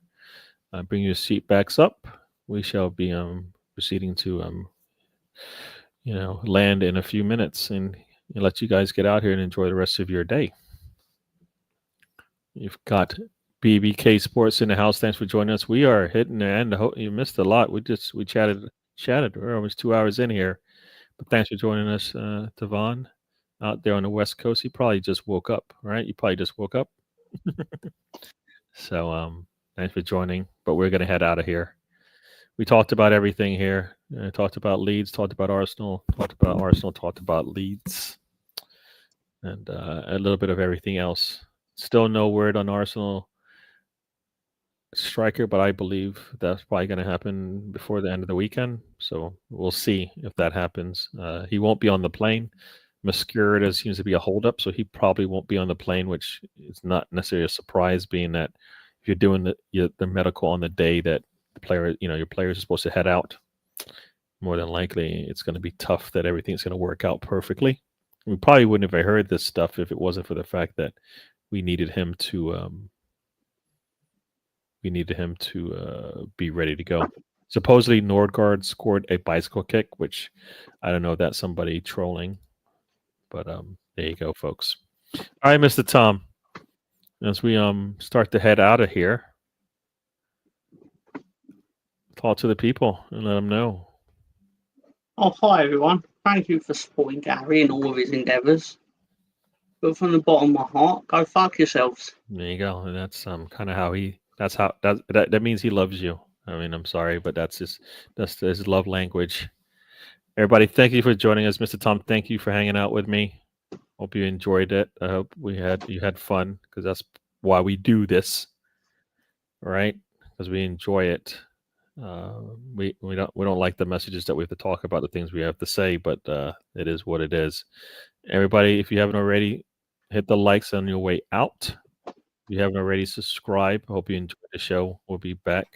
Bring your seat backs up. We shall be proceeding to land in a few minutes and let you guys get out here and enjoy the rest of your day. You've got BBK Sports in the house. Thanks for joining us. We are hitting the end. You missed a lot. We chatted. We're almost 2 hours in here, but thanks for joining us, Tavon, out there on the West Coast. You probably just woke up, right? You probably just woke up. So thanks for joining. But we're gonna head out of here. We talked about everything here. Talked about Leeds. Talked about Arsenal. Talked about Leeds, and a little bit of everything else. Still no word on Arsenal striker, but I believe that's probably going to happen before the end of the weekend. So we'll see if that happens. He won't be on the plane. Mosquera seems to be a holdup, so he probably won't be on the plane, which is not necessarily a surprise, being that if you're doing the medical on the day that the player, your players are supposed to head out, more than likely it's going to be tough that everything's going to work out perfectly. We probably wouldn't have heard this stuff if it wasn't for the fact that we needed him to be ready to go. Supposedly Nordgaard scored a bicycle kick, which I don't know if that's somebody trolling, but there you go, folks. All right, Mr. Tom, as we start to head out of here, talk to the people and let them know. Oh, hi everyone. Thank you for supporting Gary in all of his endeavours. But from the bottom of my heart, go fuck yourselves. There you go. And that's kind of how that means he loves you. I mean, I'm sorry, but that's his love language. Everybody, thank you for joining us. Mr. Tom, thank you for hanging out with me. Hope you enjoyed it. I hope you had fun, because that's why we do this, right? Because we enjoy it. We don't like the messages that we have to talk about, the things we have to say, but it is what it is. Everybody, if you haven't already, hit the likes on your way out. If you haven't already, subscribe. Hope you enjoyed the show. We'll be back.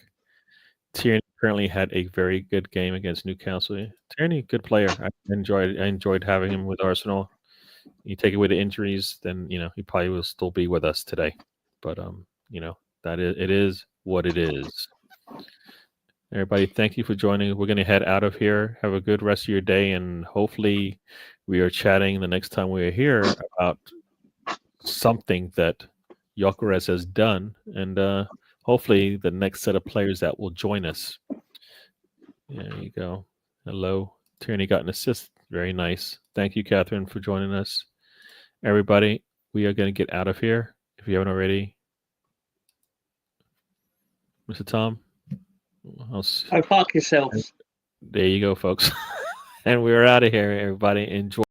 Tierney currently had a very good game against Newcastle. Tierney, good player. I enjoyed having him with Arsenal. You take away the injuries, then he probably will still be with us today. But it is what it is. Everybody, thank you for joining. We're going to head out of here. Have a good rest of your day, and hopefully we are chatting the next time we are here about something that Gyökeres has done, and hopefully the next set of players that will join us. There you go. Hello. Tierney got an assist. Very nice. Thank you, Catherine, for joining us. Everybody, we are going to get out of here. If you haven't already. Mr. Tom? Oh, fuck yourselves. There you go, folks. And we're out of here, everybody. Enjoy.